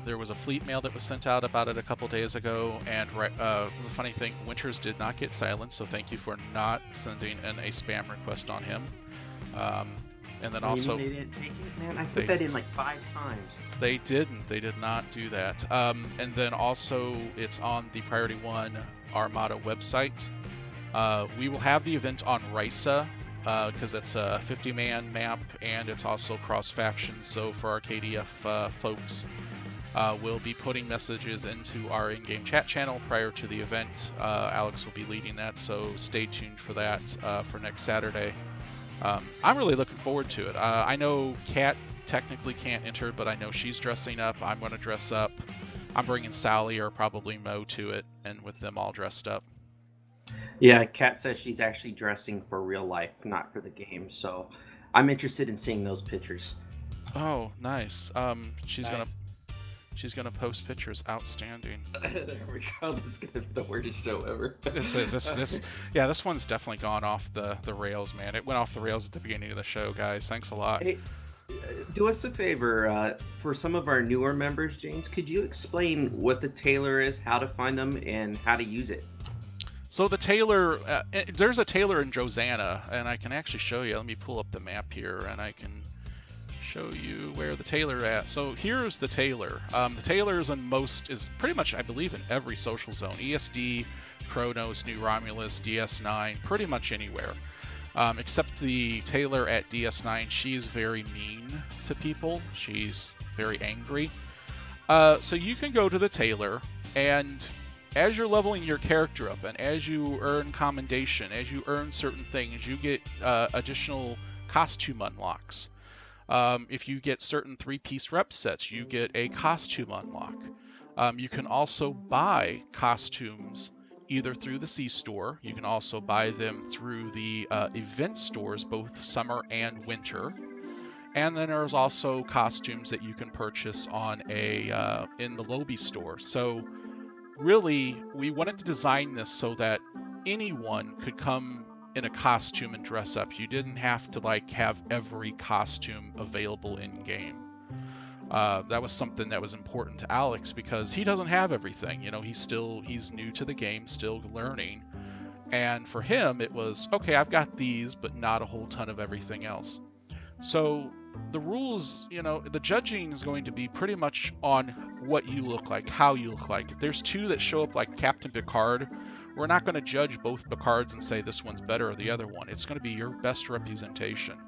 There was a fleet mail that was sent out about it a couple days ago, and the funny thing, Winters did not get silenced, so thank you for not sending in a spam request on him. And then also, they didn't take it, man. I put that in like 5 times. They didn't. They did not do that. And then also, it's on the Priority One Armada website. We will have the event on Risa because it's a 50-man map and it's also cross-faction. So for our KDF folks, we'll be putting messages into our in-game chat channel prior to the event. Alex will be leading that, so stay tuned for that for next Saturday. I'm really looking forward to it. I know Kat technically can't enter, but I know she's dressing up. I'm going to dress up. I'm bringing Sally or probably Mo to it, and with them all dressed up. Yeah, Kat says she's actually dressing for real life, not for the game. So I'm interested in seeing those pictures. Oh, nice. She's Nice. gonna post pictures. Outstanding. There we go. This is gonna be the weirdest show ever. This one's definitely gone off the rails, man. It went off the rails at the beginning of the show, guys. Thanks a lot. Hey, do us a favor. For some of our newer members, James, could you explain what the Tailor is, how to find them, and how to use it? So the Tailor, there's a Tailor in Josana, and I can actually show you. Let me pull up the map here, and I can show you where the Tailor at. So here's the Tailor. The Tailor is pretty much, I believe, in every social zone. ESD, Kronos, New Romulus, DS9, pretty much anywhere. Except the Tailor at DS9, she's very mean to people. She's very angry. So you can go to the Tailor, and as you're leveling your character up, and as you earn commendation, as you earn certain things, you get additional costume unlocks. If you get certain 3-piece rep sets, you get a costume unlock. You can also buy costumes either through the C-Store. You can also buy them through the event stores, both summer and winter. And then there's also costumes that you can purchase on in the Lobby store. So really, we wanted to design this so that anyone could come in a costume and dress up. You didn't have to have every costume available in game. That was something that was important to Alex because he doesn't have everything. You know, he's new to the game, still learning. And for him, it was, okay, I've got these, but not a whole ton of everything else. So the rules, the judging is going to be pretty much on what you look like, how you look like. If there's 2 that show up like Captain Picard, we're not going to judge both Picards and say this one's better or the other one. It's going to be your best representation.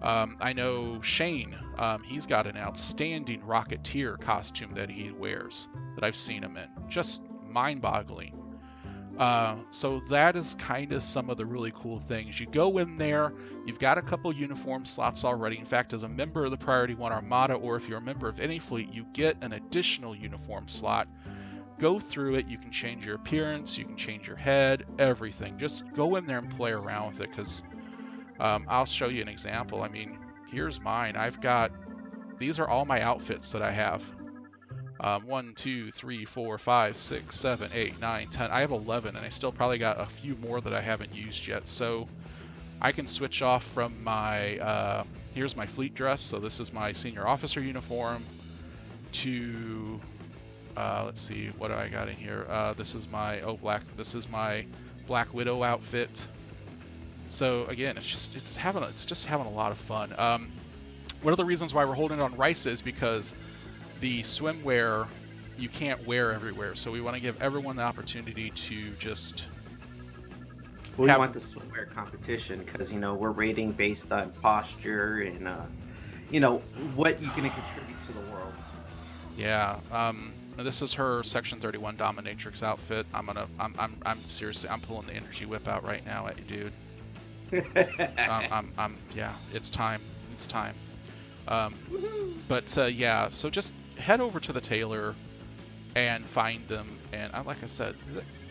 I know Shane, he's got an outstanding Rocketeer costume that he wears that I've seen him in. Just mind-boggling. So that is kind of some of the really cool things. You go in there, you've got a couple uniform slots already. In fact, as a member of the Priority One Armada, or if you're a member of any fleet, you get an additional uniform slot. Go through it, you can change your appearance, you can change your head, everything. Just go in there and play around with it, because I'll show you an example. I mean, here's mine. These are all my outfits that I have. 1, 2, 3, 4, 5, 6, 7, 8, 9, 10. I have 11, and I still probably got a few more that I haven't used yet. So I can switch off from my, here's my fleet dress. So this is my senior officer uniform to, let's see, what do I got in here? This is my, this is my Black Widow outfit. So again, it's just having a lot of fun. one of the reasons why we're holding on rice is because the swimwear you can't wear everywhere, so we want to give everyone the opportunity to just. We want the swimwear competition because we're rating based on posture and what you can contribute to the world. Yeah. This is her Section 31 Dominatrix outfit. I'm seriously, I'm pulling the energy whip out right now at you, dude. Yeah, it's time. It's time. Yeah, so just head over to the Tailor and find them. And like I said,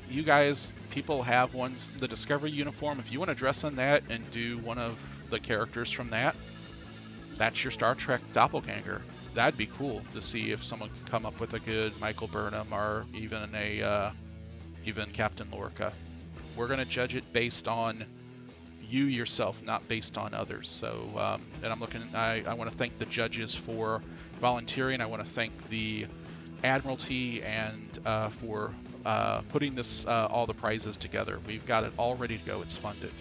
you guys, people have ones, the Discovery uniform. If you want to dress in that and do one of the characters from that, that's your Star Trek doppelganger. That'd be cool to see if someone can come up with a good Michael Burnham or even even Captain Lorca. We're gonna judge it based on you yourself, not based on others. So, and I want to thank the judges for volunteering. I want to thank the Admiralty and for putting this all the prizes together. We've got it all ready to go. It's funded.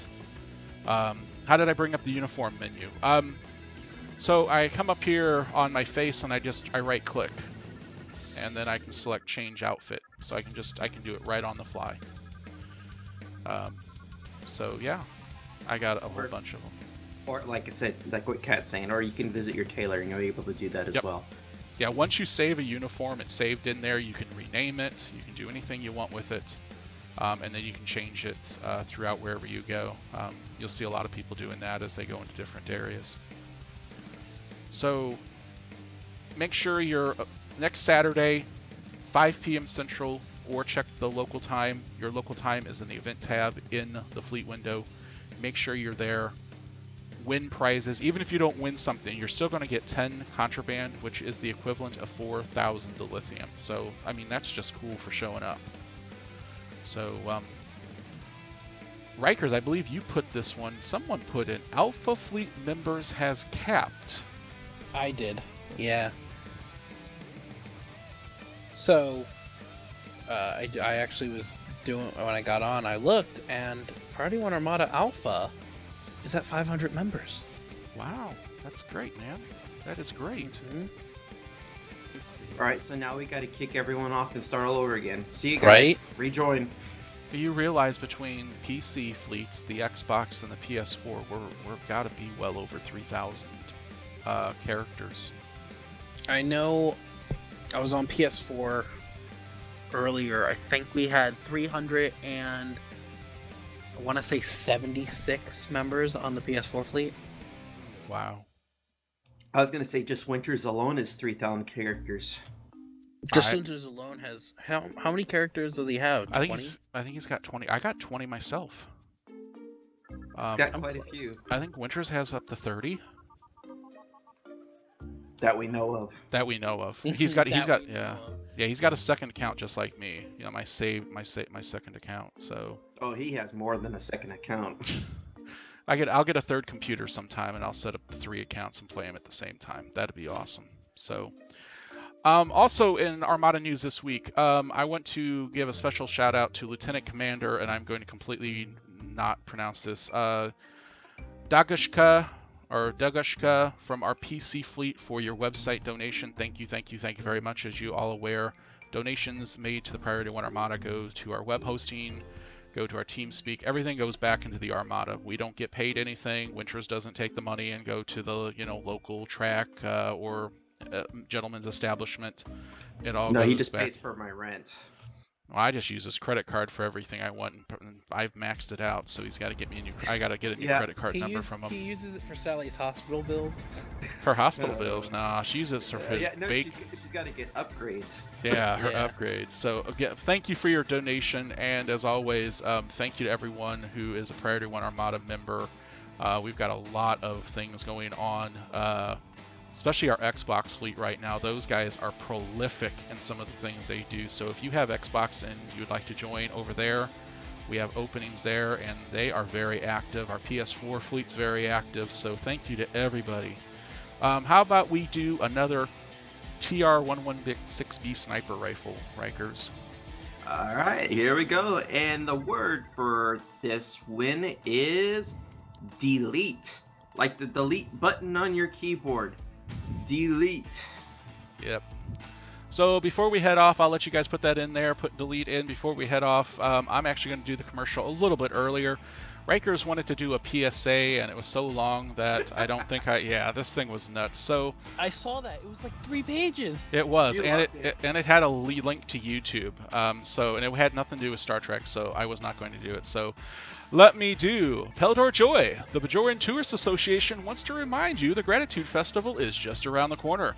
How did I bring up the uniform menu? So I come up here on my face and I right click, and then I can select change outfit. So I can do it right on the fly. So yeah, I got a whole bunch of them. Or like I said, like what Kat's saying, or you can visit your tailor and you're able to do that as well. Yeah, once you save a uniform, it's saved in there. You can rename it. You can do anything you want with it. And then you can change it throughout wherever you go. You'll see a lot of people doing that as they go into different areas. So make sure you're next Saturday, 5 p.m. Central, or check the local time. Your local time is in the event tab in the fleet window. Make sure you're there. Win prizes. Even if you don't win something, you're still going to get 10 contraband, which is the equivalent of 4,000 dilithium. So, I mean, that's just cool for showing up. So, Rikers, I believe you put this one. Someone put in Alpha Fleet members has capped. I did, yeah. So, I actually was doing, when I got on, I looked, and Priority One Armada Alpha is at 500 members. Wow, that's great, man. That is great. Mm-hmm. Alright, so now we got to kick everyone off and start all over again. See you guys. Right? Rejoin. You realize between PC fleets, the Xbox and the PS4, we're got to be well over 3,000 characters. I know I was on PS4 earlier. I think we had 300 and I want to say 76 members on the PS4 fleet. Wow. I was going to say just Winters alone is 3,000 characters. Just Winters alone has... How many characters does he have? 20? I think he's got 20. I got 20 myself. He's got quite a few. I think Winters has up to 30. That we know of. That we know of. He's got he's got a second account just like me. You know, my second account. So. Oh, he has more than a second account. I'll get a third computer sometime, and I'll set up 3 accounts and play them at the same time. That'd be awesome. So. Also in Armada news this week, I want to give a special shout out to Lieutenant Commander, and I'm going to completely not pronounce this. Dagushka from our PC fleet for your website donation. Thank you very much. As you all aware, donations made to the Priority One Armada go to our web hosting, go to our TeamSpeak. Everything goes back into the Armada. We don't get paid anything. Winters doesn't take the money and go to the local track or gentleman's establishment. It all goes he just back. pays for my rent. Well, I just use his credit card for everything I want. I've maxed it out, so he's got to get me a new. I got to get a new credit card number from him. He uses it for Sally's hospital bills. Her hospital bills? Nah, she uses it for his she's got to get upgrades. Yeah, her upgrades. So again, thank you for your donation, and as always, thank you to everyone who is a Priority One Armada member. We've got a lot of things going on. Especially our Xbox fleet right now. Those guys are prolific in some of the things they do. So if you have Xbox and you would like to join over there, we have openings there, and they are very active. Our PS4 fleet's very active, so thank you to everybody. How about we do another TR-116B sniper rifle, Rikers? All right, here we go. And the word for this win is delete. like the delete button on your keyboard. Delete. Yep. So before we head off, I'll let you guys put that in there, put delete in before we head off. I'm actually going to do the commercial a little bit earlier. Rikers wanted to do a PSA, and it was so long that I don't think yeah, this thing was nuts. So I saw that. It was like 3 pages. It was, and it had a link to YouTube. And it had nothing to do with Star Trek, so I was not going to do it. So let me do Peldor Joy. The Bajoran Tourists Association wants to remind you the Gratitude Festival is just around the corner.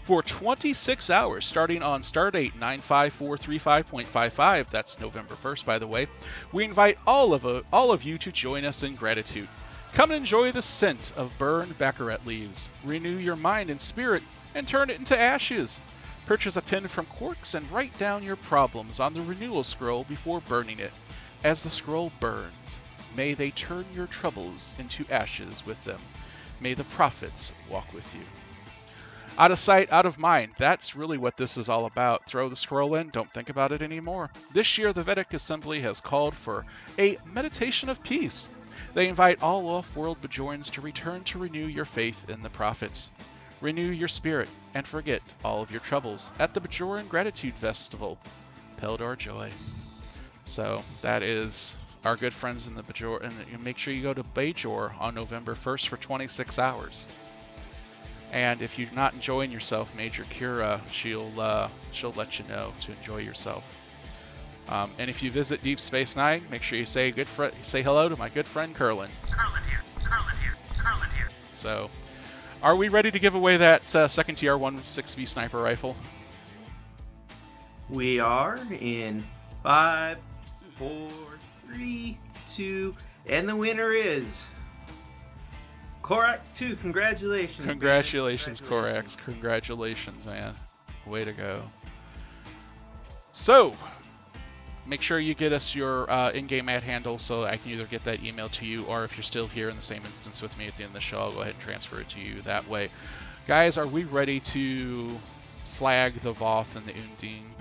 For 26 hours, starting on Stardate 95435.55, that's November 1st, by the way, we invite all of you to join us in gratitude. Come and enjoy the scent of burned baccarat leaves. Renew your mind and spirit and turn it into ashes. Purchase a pen from Korax and write down your problems on the renewal scroll before burning it. As the scroll burns, may they turn your troubles into ashes with them. May the prophets walk with you. Out of sight, out of mind. That's really what this is all about. Throw the scroll in, don't think about it anymore. This year, the Vedic Assembly has called for a meditation of peace. They invite all off-world Bajorans to return to renew your faith in the prophets. Renew your spirit and forget all of your troubles at the Bajoran Gratitude Festival. Peldor Joy. So that is our good friends in the Bajor, and make sure you go to Bajor on November 1st for 26 hours. And if you're not enjoying yourself, Major Kira, she'll let you know to enjoy yourself. And if you visit Deep Space Nine, make sure you say hello to my good friend Curlin. Curlin here. So, are we ready to give away that second TR1 6V sniper rifle? We are in 5, 4, 3, 2, and the winner is Korax 2. Congratulations. Congratulations, Korax. Congratulations, man. Way to go. So, make sure you get us your in-game ad handle so I can either get that email to you, or if you're still here in the same instance with me at the end of the show, I'll go ahead and transfer it to you that way. Guys, are we ready to slag the Voth and the Undine?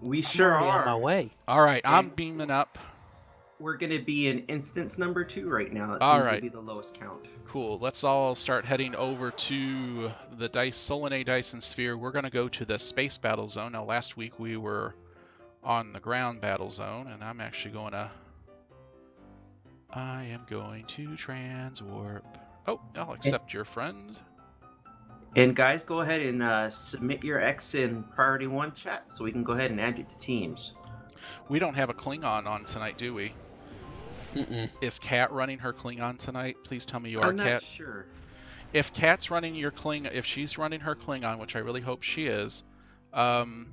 We sure I'm already are. on my way. All right, I'm beaming up. We're going to be in instance number 2 right now. That All seems right. to be the lowest count. Cool. Let's all start heading over to the Solanae Dyson Sphere. We're going to go to the Space Battlezone. Now, last week we were on the Ground Battlezone, and I'm actually going to... I am going to transwarp. Oh, I'll accept your friend. And guys, go ahead and submit your X in Priority One chat so we can go ahead and add you to teams. We don't have a Klingon on tonight, do we? Is Kat running her Klingon tonight? Please tell me you are, I'm Kat. not sure. If Kat's running your Klingon, if she's running her Klingon, which I really hope she is, you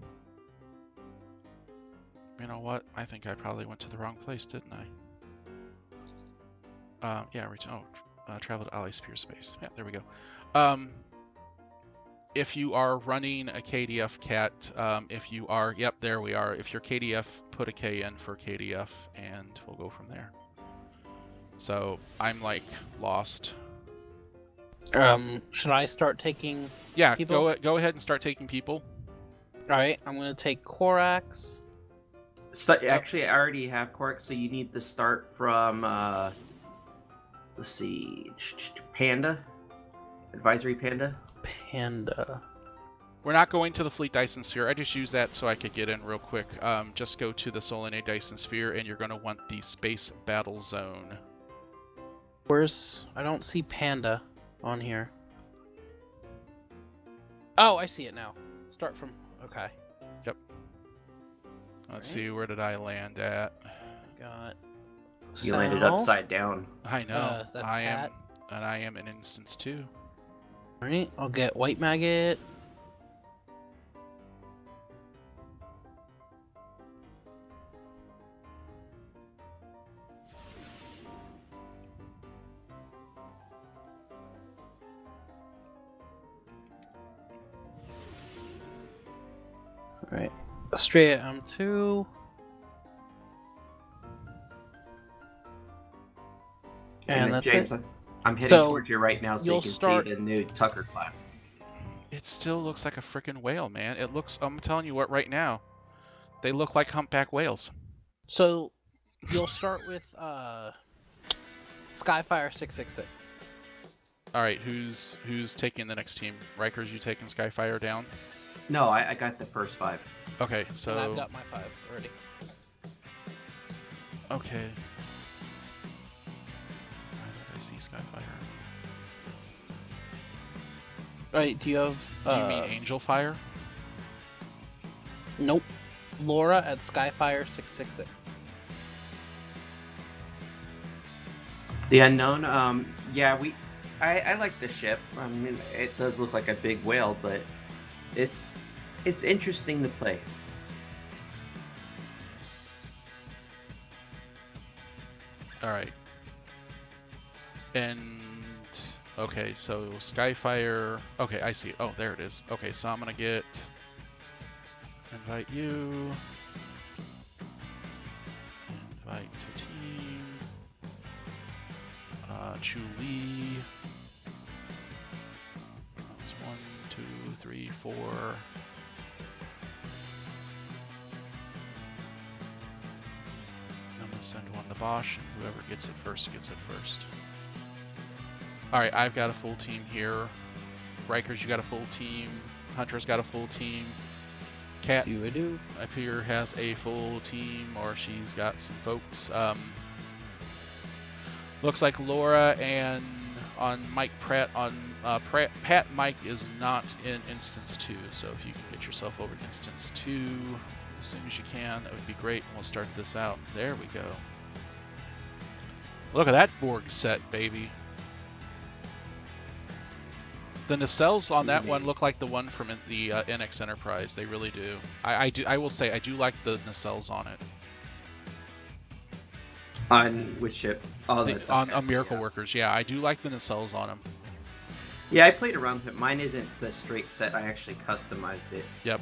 know what? I think I probably went to the wrong place, didn't I? Travel to Ally Spear Space. Yeah, there we go. If you are running a KDF, Kat, if you are, yep, there we are. If you're KDF, put a K in for KDF, and we'll go from there. So I'm like lost. Should I start taking? Yeah, people? go ahead and start taking people. All right, I'm gonna take Korax. Actually, I already have Korax, so you need to start from, let's see, Panda? Advisory Panda? Panda. We're not going to the Fleet Dyson Sphere. I just use that so I could get in real quick. Just go to the Solanae Dyson Sphere, and you're going to want the Space Battlezone. I don't see Panda on here. Oh, I see it now. Start from, okay. Yep. Let's see, where did I land at? Got You landed upside down. I know. That's I Kat. am in instance 2. Alright, I'll get White Maggot. Alright, Astrea M2. And that's James, it. I'm heading So, towards you right now so you you'll can start- see the new Tucker class. It still looks like a freaking whale, man. It looks, I'm telling you what right now. They look like humpback whales. So, you'll start with Skyfire 666. All right, who's taking the next team? Rikers, you taking Skyfire down? No, I got the first 5. Okay, so... And I've got my 5 already. Okay. I see Skyfire. Right, do you have... You mean Angel Fire? Nope. Laura at Skyfire 666. The Unknown, yeah, I like the ship. I mean, it does look like a big whale, but it's interesting to play. All right. And okay, so Skyfire. Okay, I see. Oh, there it is. Okay, so I'm gonna invite you. Invite to team. Chu Lee. That's 1, 2, 3, 4. I'm gonna send one to Bosch, and whoever gets it first gets it first. Alright, I've got a full team here. Rikers, you got a full team. Hunter's got a full team. Kat up here has a full team, or she's got some folks. Looks like Laura and on Mike Pratt on Pat Mike is not in instance 2, so if you can get yourself over to instance 2 as soon as you can, that would be great. We'll start this out. There we go. Look at that Borg set, baby. The nacelles on that one look like the one from the NX Enterprise. They really do. I will say I do like the nacelles on it. On which ship? Oh, on Miracle Workers. Yeah, I do like the nacelles on them. Yeah, I played around with it. Mine isn't the straight set. I actually customized it. Yep.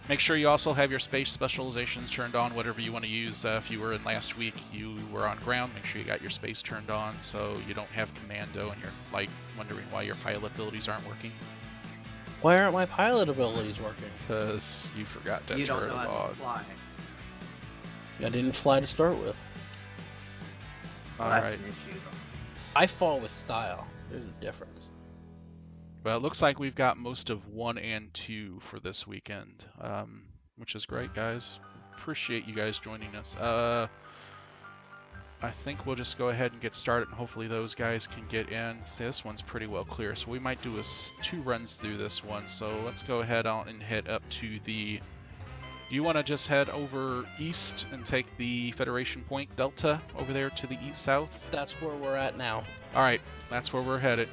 Make sure you also have your space specializations turned on, whatever you want to use. If you were in last week, you were on ground, make sure you got your space turned on so you don't have commando and you're like wondering why your pilot abilities aren't working. Why aren't my pilot abilities working? Because you forgot to enter a log. Fly. I didn't fly to start with. That's an issue. I fall with style. There's a difference. Well, it looks like we've got most of 1 and 2 for this weekend, which is great, guys. Appreciate you guys joining us. I think we'll just go ahead and get started, and hopefully those guys can get in. See, this one's pretty well clear, so we might do 2 runs through this one. So let's go ahead on and head up to the... Do you want to just head over east and take the Federation Point Delta over there to the east-south? That's where we're at now. All right, that's where we're headed.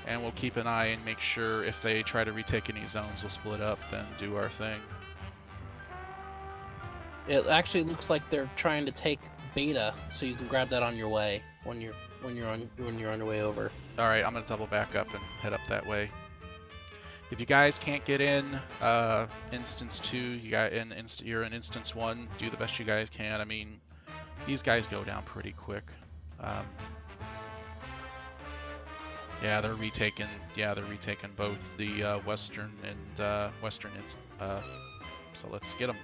And we'll keep an eye and make sure if they try to retake any zones, we'll split up and do our thing. It actually looks like they're trying to take Beta, so you can grab that on your way when you're on your way over. All right, I'm gonna double back up and head up that way. If you guys can't get in instance 2, you're in instance 1. Do the best you guys can. I mean, these guys go down pretty quick. Yeah, they're retaking. Yeah, they're retaking both the western and western. So let's get them.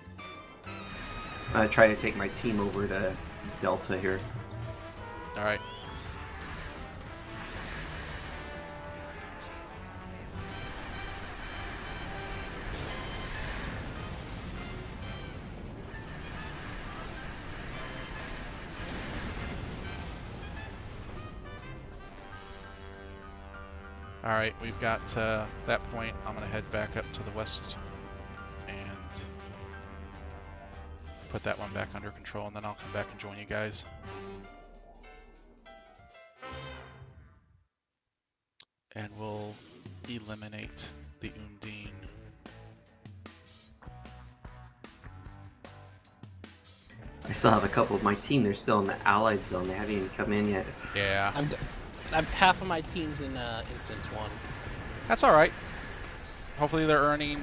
I try to take my team over to Delta here. All right. Alright, we've got that point. I'm going to head back up to the west and put that one back under control, and then I'll come back and join you guys. And we'll eliminate the Undine. I still have a couple of my team. They're still in the Allied zone. They haven't even come in yet. Yeah. Half of my team's in instance 1. That's all right. Hopefully they're earning.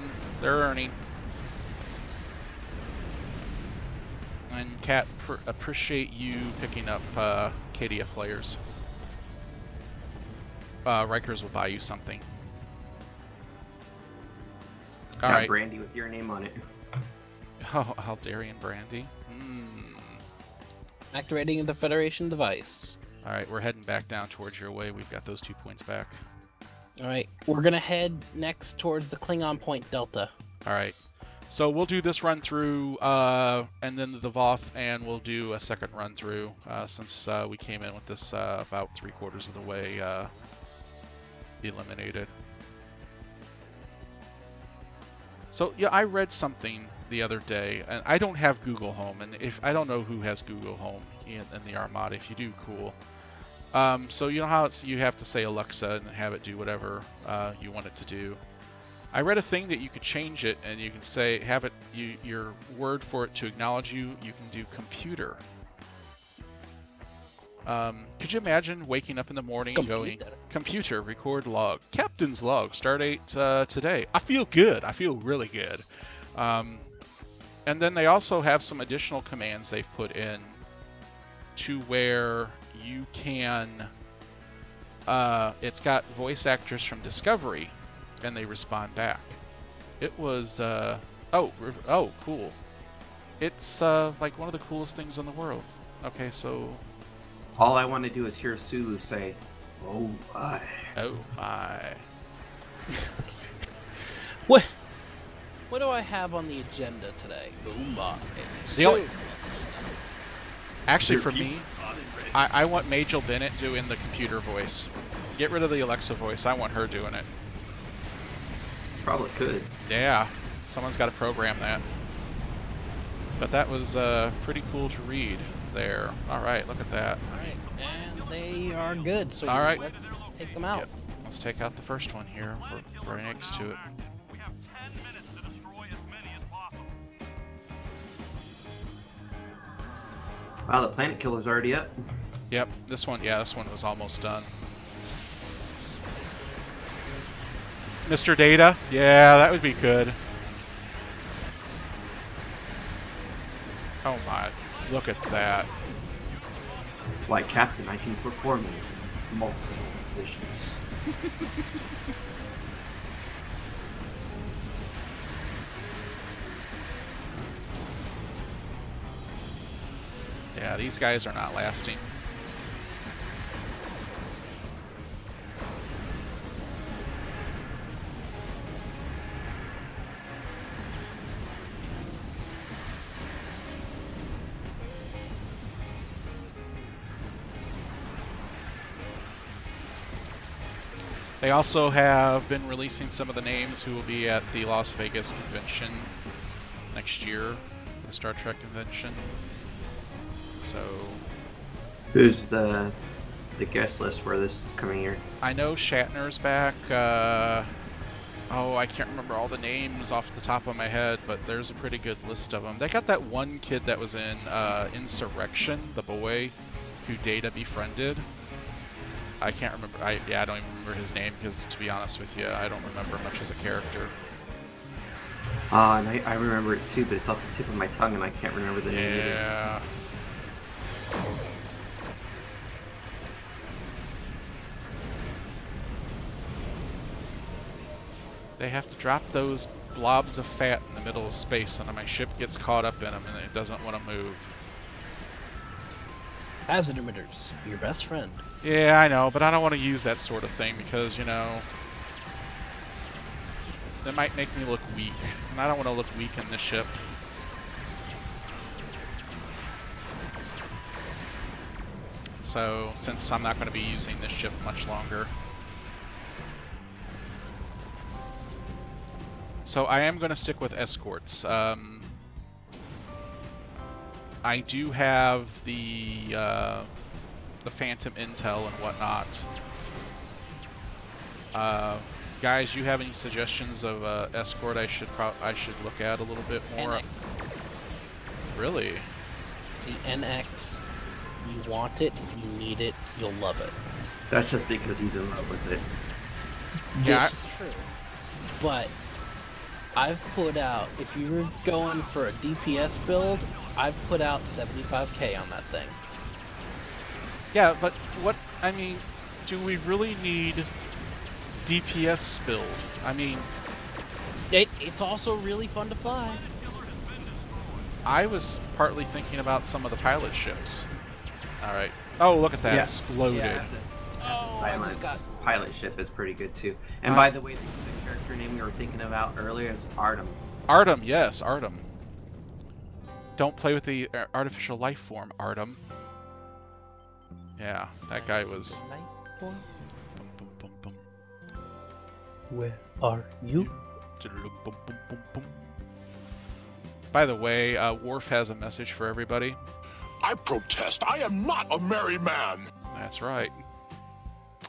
And Kat, appreciate you picking up KDF players. Rikers will buy you something. All right. Brandy with your name on it. Oh, Aldarian Brandy. Activating the Federation device. Alright, we're heading back down towards your way. We've got those 2 points back. Alright, we're gonna head next towards the Klingon Point Delta. Alright, so we'll do this run through, and then the Voth, and we'll do a second run through, since we came in with this about 3/4 of the way eliminated. So yeah, I read something the other day, and I don't have Google Home, and if I don't know who has Google Home in the Armada. If you do, cool. So you know how you have to say Alexa and have it do whatever you want it to do. I read a thing that you could change it, and you can say have it your word for it to acknowledge you. You can do computer. Could you imagine waking up in the morning and going, computer, record log, captain's log, stardate today. I feel good. I feel really good. And then they also have some additional commands they've put in to where you can, it's got voice actors from Discovery, and they respond back. It was, oh, cool. It's like one of the coolest things in the world. Okay, so... all I want to do is hear Sulu say, "Oh my." Oh my. What do I have on the agenda today? Oh my. Actually, for me, I want Majel Bennett doing the computer voice. Get rid of the Alexa voice. I want her doing it. Probably could. Yeah, someone's got to program that. But that was pretty cool to read there. All right, look at that. All right, and they are good. So all right, let's take them out. Yep. Let's take out the first one here. We're right next to it. We have 10 minutes to destroy as many as possible. Wow, the planet killer's already up. Yep, this one was almost done. Mr. Data? Yeah, that would be good. Oh my, look at that. Why, Captain, I can perform in multiple positions. Yeah, these guys are not lasting. They also have been releasing some of the names who will be at the Las Vegas convention next year, the Star Trek convention. So, who's the guest list for this coming year? I know Shatner's back. Oh, I can't remember all the names off the top of my head, but there's a pretty good list of them. They got that one kid that was in Insurrection, the boy who Data befriended. I can't remember. I don't even remember his name because, to be honest with you, I don't remember much as a character. And I remember it too, but it's off the tip of my tongue, and I can't remember the name either. Yeah. They have to drop those blobs of fat in the middle of space, and my ship gets caught up in them, and it doesn't want to move. Hazard emitters, your best friend. Yeah, I know, but I don't want to use that sort of thing because, you know, that might make me look weak, and I don't want to look weak in this ship. So, since I'm not going to be using this ship much longer. So I am going to stick with escorts. I do have the Phantom Intel and whatnot. Guys, you have any suggestions of escort I should look at a little bit more? NX. Really? The NX. You want it, you need it, you'll love it. That's just because he's in love with it. This is true. But I've put out, if you're going for a DPS build, I've put out 75k on that thing. Yeah, but what, I mean, do we really need DPS build? I mean... It's also really fun to fly. I was partly thinking about some of the pilot ships. All right. Oh, look at that! Yeah. Exploded. Yeah, this silent pilot ship is pretty good too. And Uh, by the way, the character name we were thinking about earlier is Artem. Artem, yes, Artem. Don't play with the artificial life form, Artem. Yeah, that guy was. Light forms? Boom, boom, boom, boom. Where are you? Boom, boom, boom, boom. By the way, Worf has a message for everybody. I protest. I am not a merry man. That's right.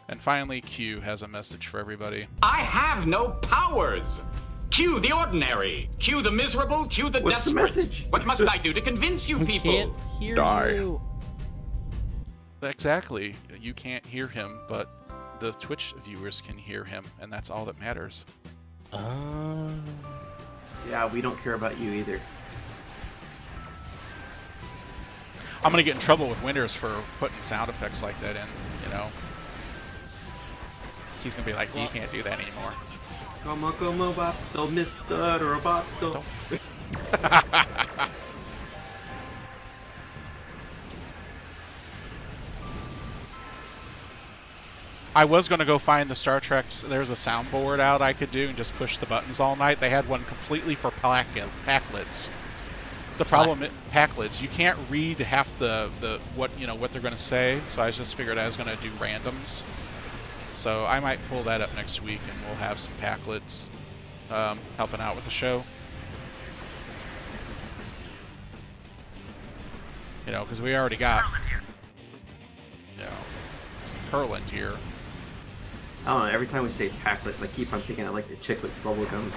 And finally, Q has a message for everybody. I have no powers. Cue the ordinary. Cue the miserable. Cue the What's the desperate. message? What must I do to convince you people? Can't hear Die. you. Exactly. You can't hear him, but the Twitch viewers can hear him, and that's all that matters. Yeah, we don't care about you either. I'm gonna get in trouble with Winters for putting sound effects like that in, you know. He's gonna be like, you can't do that anymore. Como vato, Mr. Roboto. I was gonna go find the Star Trek. There's a soundboard out I could do and just push the buttons all night. They had one completely for packlets. The problem is packlets. You can't read half the what they're gonna say. So I just figured I was gonna do randoms. So I might pull that up next week, and we'll have some packlets helping out with the show. You know, because we already got, you know, Perland here. I don't know, every time we say packlets, I keep on thinking of like the Chiclets bubblegum.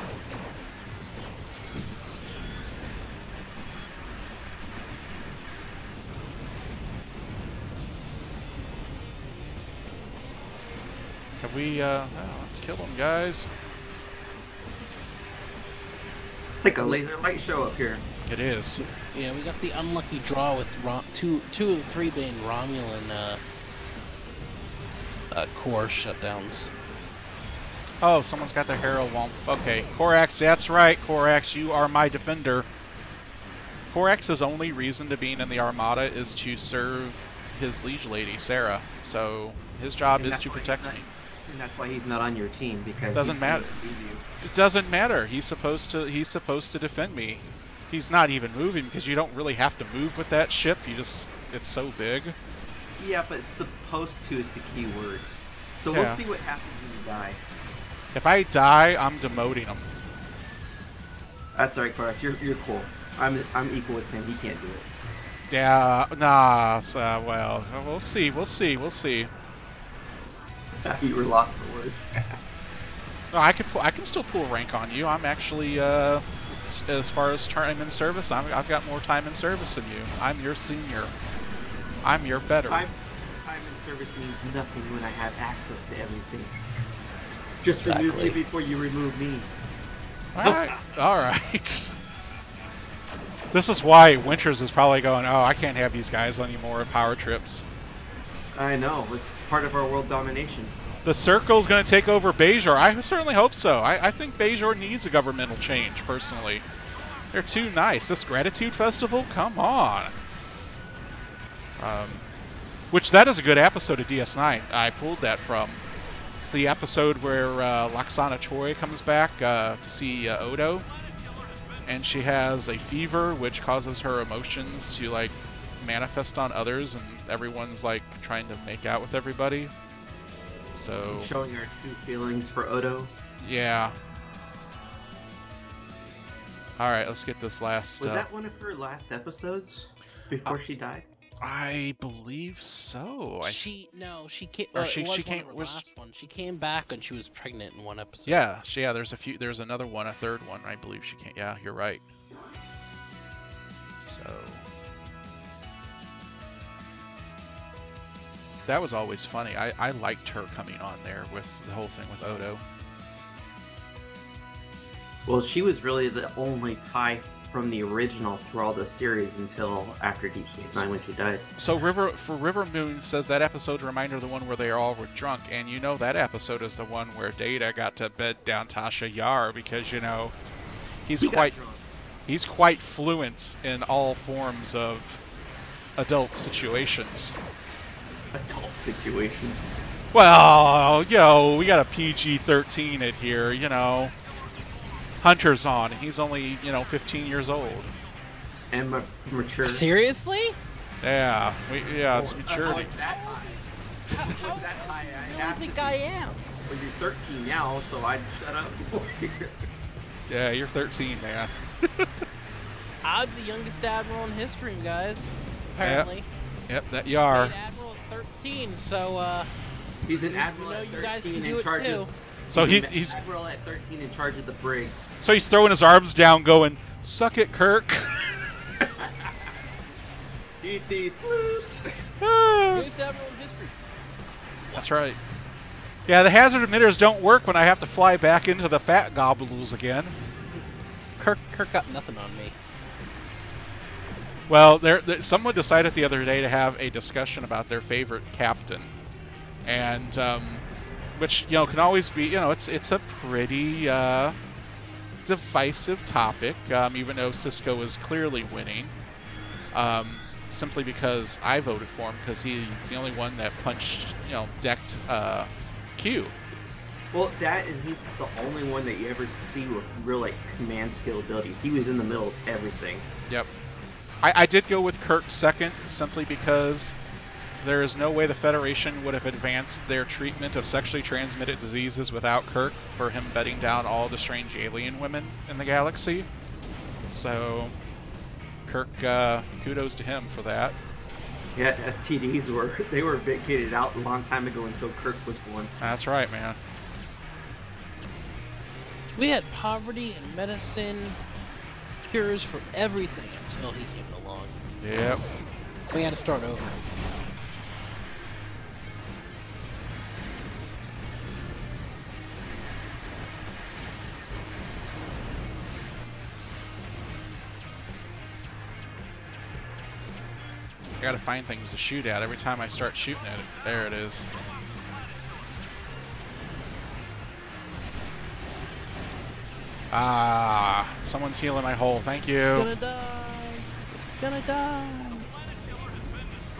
Can we, let's kill them, guys. It's like a laser light show up here. It is. Yeah, we got the unlucky draw with two of the three being Romulan core shutdowns. Oh, someone's got their Harrow Womp. Okay, Korax, that's right, Korax, you are my defender. Korax's only reason to being in the Armada is to serve his liege lady, Sarah. So his job is to protect me. And that's why he's not on your team, because Doesn't he's gonna matter. leave you. It doesn't matter. He's supposed to defend me. He's not even moving because you don't really have to move with that ship. It's so big. Yeah, but supposed to is the key word. So Yeah. we'll see what happens when you die. If I die, I'm demoting him. That's alright, Korax. You're cool. I'm equal with him. He can't do it. Yeah, nah. Well, we'll see. We'll see. We'll see. You were lost for words. No, I can still pull rank on you. I'm actually, as far as time in service, I've got more time in service than you. I'm your senior. I'm your better. Time in service means nothing when I have access to everything. Just remove you before you remove me. All right. This is why Winters is probably going, oh, I can't have these guys anymore at power trips. I know. It's part of our world domination. The Circle's going to take over Bajor. I certainly hope so. I think Bajor needs a governmental change, personally. They're too nice. This Gratitude Festival? Come on. Which, that is a good episode of DS9. I pulled that from. It's the episode where Laxana Choi comes back to see Odo. And she has a fever, which causes her emotions to, like, manifest on others, and everyone's, like, trying to make out with everybody. So... Showing our true feelings for Odo. Yeah. Alright, let's get this last... Was that one of her last episodes? Before she died? I believe so. She came. Or It she was came- one of her was- last one. She came back and she was pregnant in one episode. Yeah, there's another one, a third one, I believe she can't. Yeah, you're right. So... That was always funny. I liked her coming on there with the whole thing with Odo. Well, she was really the only tie from the original through all the series until after Deep Space Nine when she died. So River Moon says that episode's a reminder of the one where they all were drunk, and you know that episode is the one where Data got to bed down Tasha Yar because, you know, he's He got quite... drunk. He's quite fluent in all forms of adult situations. Adult situations. Well, we got a PG-13 it here, Hunter's on, and he's only, 15 years old. And mature. Seriously? Yeah, it's maturity. It's that high. It's that high. I don't think I am. Well, you're 13 now, so I'd shut up before you. Yeah, you're 13, man. I'm the youngest admiral in history, guys. Apparently. Yep, that you are. Made admiral at 13, so He's an admiral you at guys 13 can in do it charge too. of. So he's an admiral at 13 in charge of the brig. So he's throwing his arms down, going, "Suck it, Kirk." Eat these. Youngest admiral in history. That's right. Yeah, the hazard emitters don't work when I have to fly back into the fat gobbles again. Kirk got nothing on me. Well, someone decided the other day to have a discussion about their favorite captain, and which can always be it's a pretty divisive topic, even though Cisco is clearly winning, simply because I voted for him because he's the only one that decked Q. Well, that, and he's the only one that you ever see with real command skill abilities. He was in the middle of everything. Yep. I did go with Kirk second, simply because there is no way the Federation would have advanced their treatment of sexually transmitted diseases without Kirk, for him bedding down all the strange alien women in the galaxy. So, Kirk, kudos to him for that. Yeah, STDs were vacated out a long time ago until Kirk was born. That's right, man. We had poverty and medicine, cures for everything until he came along. Yep. We had to start over. I gotta find things to shoot at every time I start shooting at it. There it is. Ah, someone's healing my hole. Thank you. It's gonna die. It's gonna die.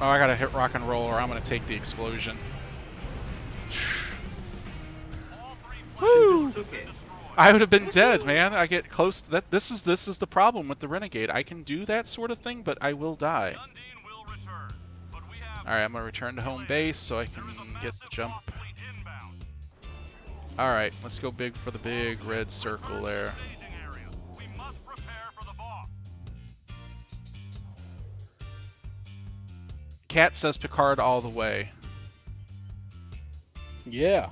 Oh, I gotta hit rock and roll or I'm gonna take the explosion. Woo! I would have been dead, man. I get close to that. This is the problem with the Renegade. I can do that sort of thing, but I will die. Alright, I'm gonna return to home base so I can get the jump. Alright, let's go big for the big red circle there. Cat says Picard all the way. Yeah.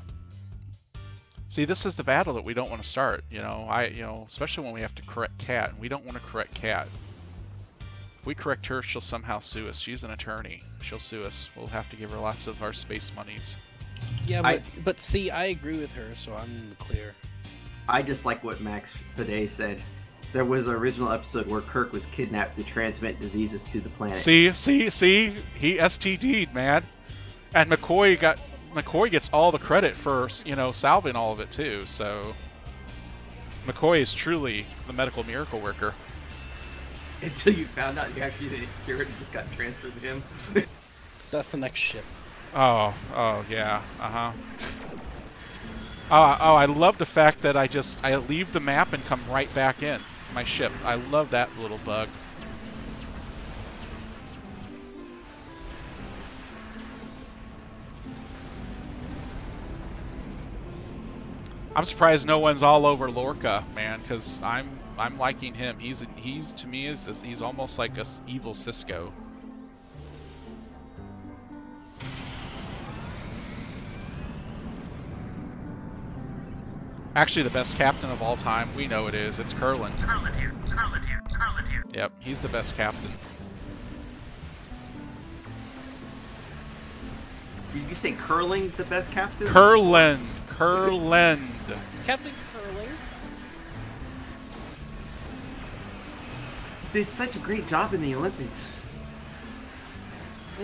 See, this is the battle that we don't want to start, especially when we have to correct Cat, and we don't want to correct Cat. If we correct her, she'll somehow sue us. She's an attorney. She'll sue us. We'll have to give her lots of our space monies. Yeah, but see, I agree with her, so I'm in the clear. I just like what Max Fade said. There was an original episode where Kirk was kidnapped to transmit diseases to the planet. See? He STD'd, man. And McCoy gets all the credit for, salving all of it, too, so... McCoy is truly the medical miracle worker. Until you found out you actually didn't cure it, it just got transferred to him. That's the next ship. Oh, yeah, uh-huh. Oh, I love the fact that I leave the map and come right back in my ship. I love that little bug. I'm surprised no one's all over Lorca, man, because I'm liking him. He's to me he's almost like a evil Cisco. Actually, the best captain of all time, we know it is. It's Curlin. Curlin here. Yep, he's the best captain. Did you say Curling's the best captain? Curlin. Captain Curling. Did such a great job in the Olympics.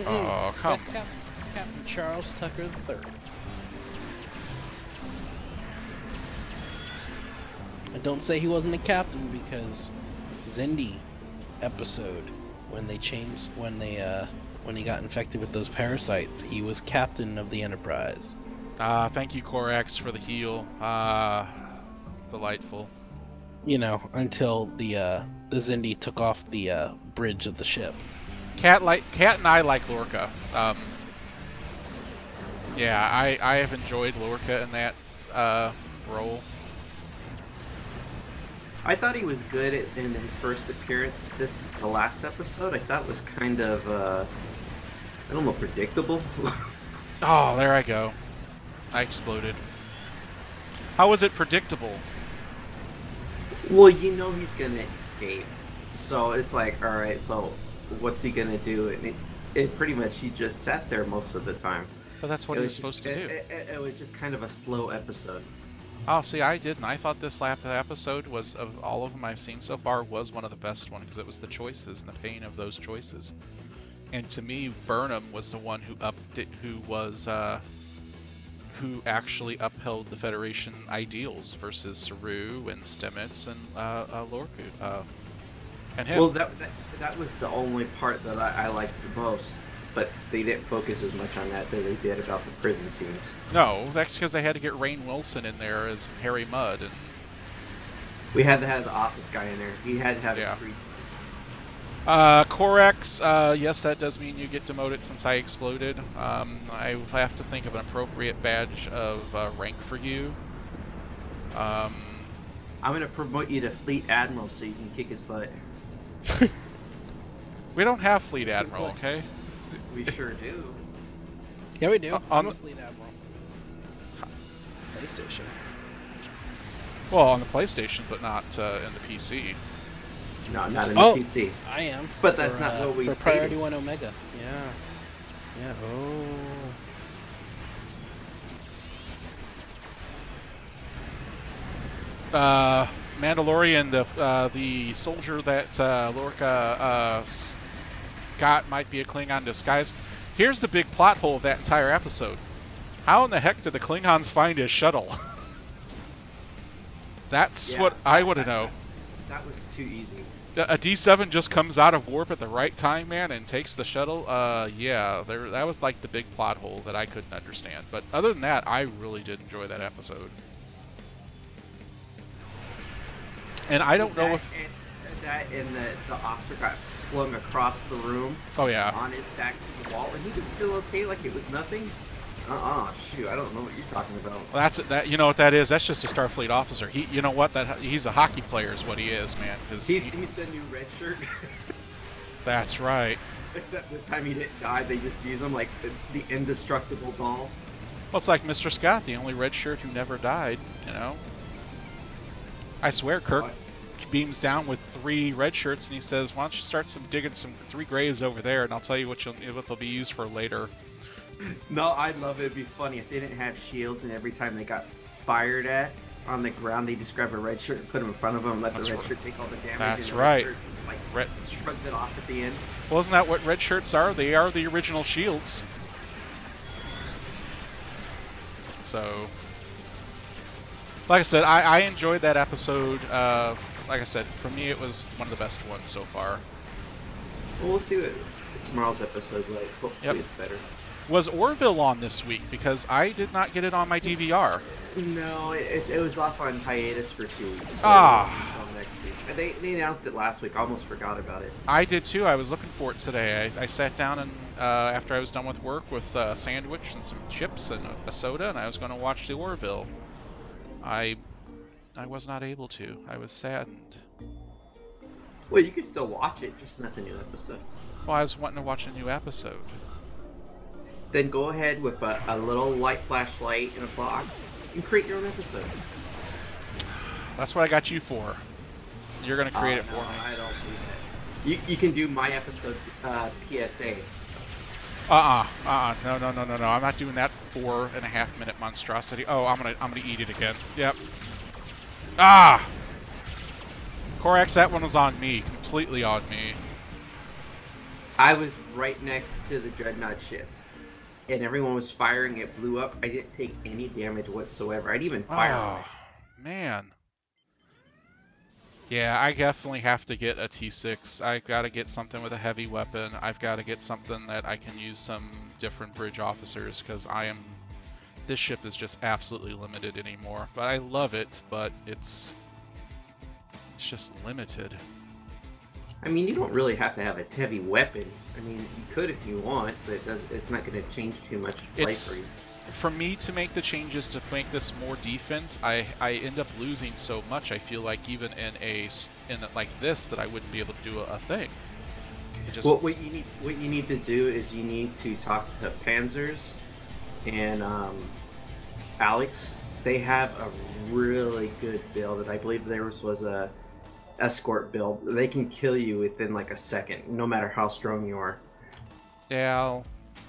Oh, come on. Captain Charles Tucker III. And don't say he wasn't a captain, because Xindi episode when he got infected with those parasites. He was captain of the Enterprise. Thank you, Korax, for the heal. Delightful. You know, until the Xindi took off the bridge of the ship. Cat and I like Lorca. Yeah, I have enjoyed Lorca in that role. I thought he was good in his first appearance. The last episode, I thought was kind of, I don't know, predictable. Oh, there I go. I exploded. How was it predictable? Well, you know he's gonna escape, so it's like, all right, so what's he gonna do? And it pretty much he just sat there most of the time. But that's what he was supposed to do. It was just kind of a slow episode. Oh, see, I didn't. I thought this last episode was, of all of them I've seen so far, was one of the best ones because it was the choices and the pain of those choices. And to me, Burnham was the one who who actually upheld the Federation ideals versus Saru and Stamets and Lorca and him. Well, that was the only part that I liked the most, but they didn't focus as much on that they did about the prison scenes. No, that's because they had to get Rainn Wilson in there as Harry Mudd, and we had to have the office guy in there. He had to have his screen. Korax, yes, that does mean you get demoted since I exploded. I will have to think of an appropriate badge of rank for you. I'm going to promote you to Fleet Admiral so you can kick his butt. We don't have Fleet Admiral, okay? We sure do. Yeah, we do. I'm a Fleet Admiral. PlayStation. Well, on the PlayStation, but not in the PC. No, not in the PC. I am. But that's not what we for stated. Priority One Omega. Yeah. Yeah. Mandalorian, the soldier that Lorca got might be a Klingon disguise. Here's the big plot hole of that entire episode. How in the heck did the Klingons find his shuttle? That's what I want to know. That was too easy. A D7 just comes out of warp at the right time, man, and takes the shuttle. Yeah, that was like the big plot hole that I couldn't understand. But other than that, I really did enjoy that episode. And I don't know if... And the officer got flung across the room. Oh, yeah. On his back to the wall, and he was still okay, like it was nothing. Shoot, I don't know what you're talking about. Well, you know what that is? That's just a Starfleet officer. You know what? He's a hockey player is what he is, man. He's the new red shirt. That's right. Except this time he didn't die. They just use him like the indestructible doll. Well, it's like Mr. Scott, the only red shirt who never died. You know. I swear, Kirk beams down with 3 red shirts, and he says, "Why don't you start digging 3 graves over there, and I'll tell you what they'll be used for later." No, I'd love it. It'd be funny if they didn't have shields, and every time they got fired at on the ground, they just grab a red shirt and put him in front of them, and let the red shirt take all the damage. That's and the right. Red shirt, like, shrugs it off at the end. Well, isn't that what red shirts are? They are the original shields. So, like I said, I enjoyed that episode. Like I said, for me, it was one of the best ones so far. Well, we'll see what tomorrow's episode's like. Hopefully it's better. Was Orville on this week? Because I did not get it on my DVR. No, it was off on hiatus for 2 weeks. So until next week. They announced it last week. I almost forgot about it. I did too. I was looking for it today. I sat down and after I was done with work with a sandwich and some chips and a soda, and I was going to watch the Orville. I was not able to. I was saddened. Well, you can still watch it, just not the new episode. Well, I was wanting to watch a new episode. Then go ahead with a little light flashlight in a box and create your own episode. That's what I got you for. You're going to create it for me. I don't do that. You can do my episode PSA. No. I'm not doing that 4.5-minute monstrosity. Oh, I'm gonna eat it again. Yep. Korax, that one was on me. Completely on me. I was right next to the Dreadnought ship. And everyone was firing, it blew up. I didn't take any damage whatsoever. I didn't even fire on it. Man. Yeah, I definitely have to get a T6. I've got to get something with a heavy weapon. I've got to get something that I can use some different bridge officers, because this ship is just absolutely limited anymore. But I love it, but it's just limited. I mean, you don't really have to have a heavy weapon. I mean, you could if you want, but it's not going to change too much play for you. For me to make the changes to make this more defense, I end up losing so much. I feel like even in like this, that I wouldn't be able to do a thing. Well, what you need to do is you need to talk to Panzers and Alex. They have a really good build, and I believe theirs was a escort build. They can kill you within like a second, no matter how strong you are. Yeah,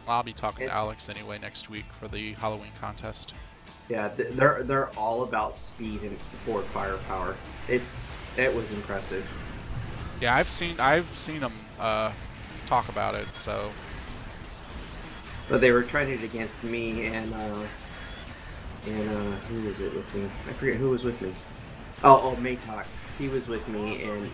I'll be talking to Alex anyway next week for the Halloween contest. Yeah, they're all about speed and forward firepower. It was impressive. Yeah, I've seen them talk about it. So, but they were trying it against me and who was it with me? I forget who was with me. Oh, Maytok. He was with me, and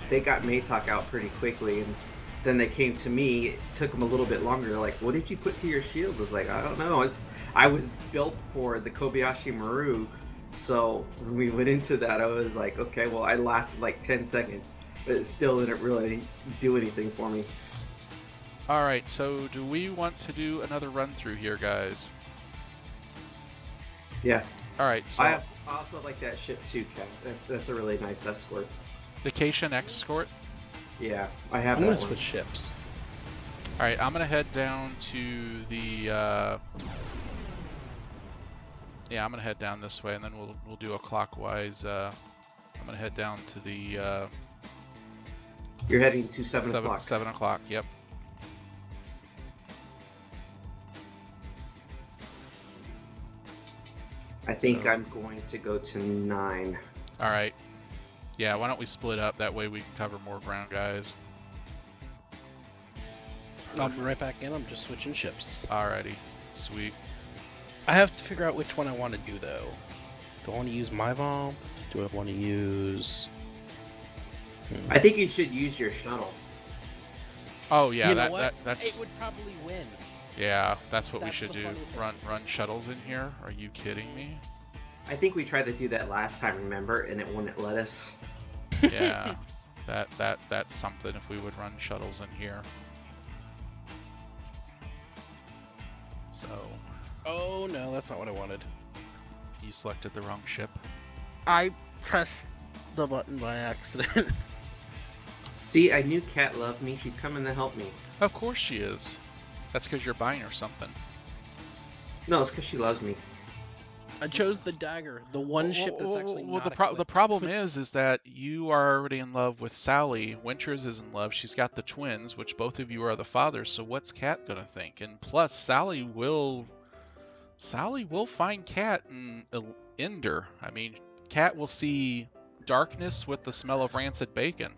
they got Maytok out pretty quickly, and then they came to me. It took them a little bit longer. Like, what did you put to your shield? I was like, I don't know. I was built for the Kobayashi Maru, so when we went into that, I was like, okay, well, I lasted like 10 seconds, but it still didn't really do anything for me. All right, so do we want to do another run through here, guys? Yeah. All right. So I also like that ship too, Kat. That's a really nice escort. The Cation escort. Yeah, I have I'm that gonna one. switch ships. All right, I'm gonna head down to the. Yeah, I'm gonna head down this way, and then we'll do a clockwise. I'm gonna head down to the. You're heading to 7 o'clock. 7 o'clock. Yep. I think I'm going to go to 9. All right. Yeah, why don't we split up? That way we can cover more ground, guys. I'll be right back in. I'm just switching ships. Alrighty. Sweet. I have to figure out which one I want to do, though. Do I want to use my Vomp? Do I want to use... I think you should use your shuttle. Oh, yeah, You know what? that's... It would probably win. Yeah, that's what we That's should the do. funny thing. Run shuttles in here? Are you kidding me? I think we tried to do that last time, remember? And it wouldn't let us. Yeah. That's something if we would run shuttles in here. So... Oh, no, that's not what I wanted. You selected the wrong ship. I pressed the button by accident. See, I knew Kat loved me. She's coming to help me. Of course she is. That's because you're buying her something. No, it's because she loves me. I chose the dagger, the one ship that's actually not the equipped. problem is that you are already in love with Sally. Winters is in love. She's got the twins, which both of you are the fathers. So what's Kat gonna think? And plus, Sally will find Kat in Ender. I mean, Kat will see darkness with the smell of rancid bacon.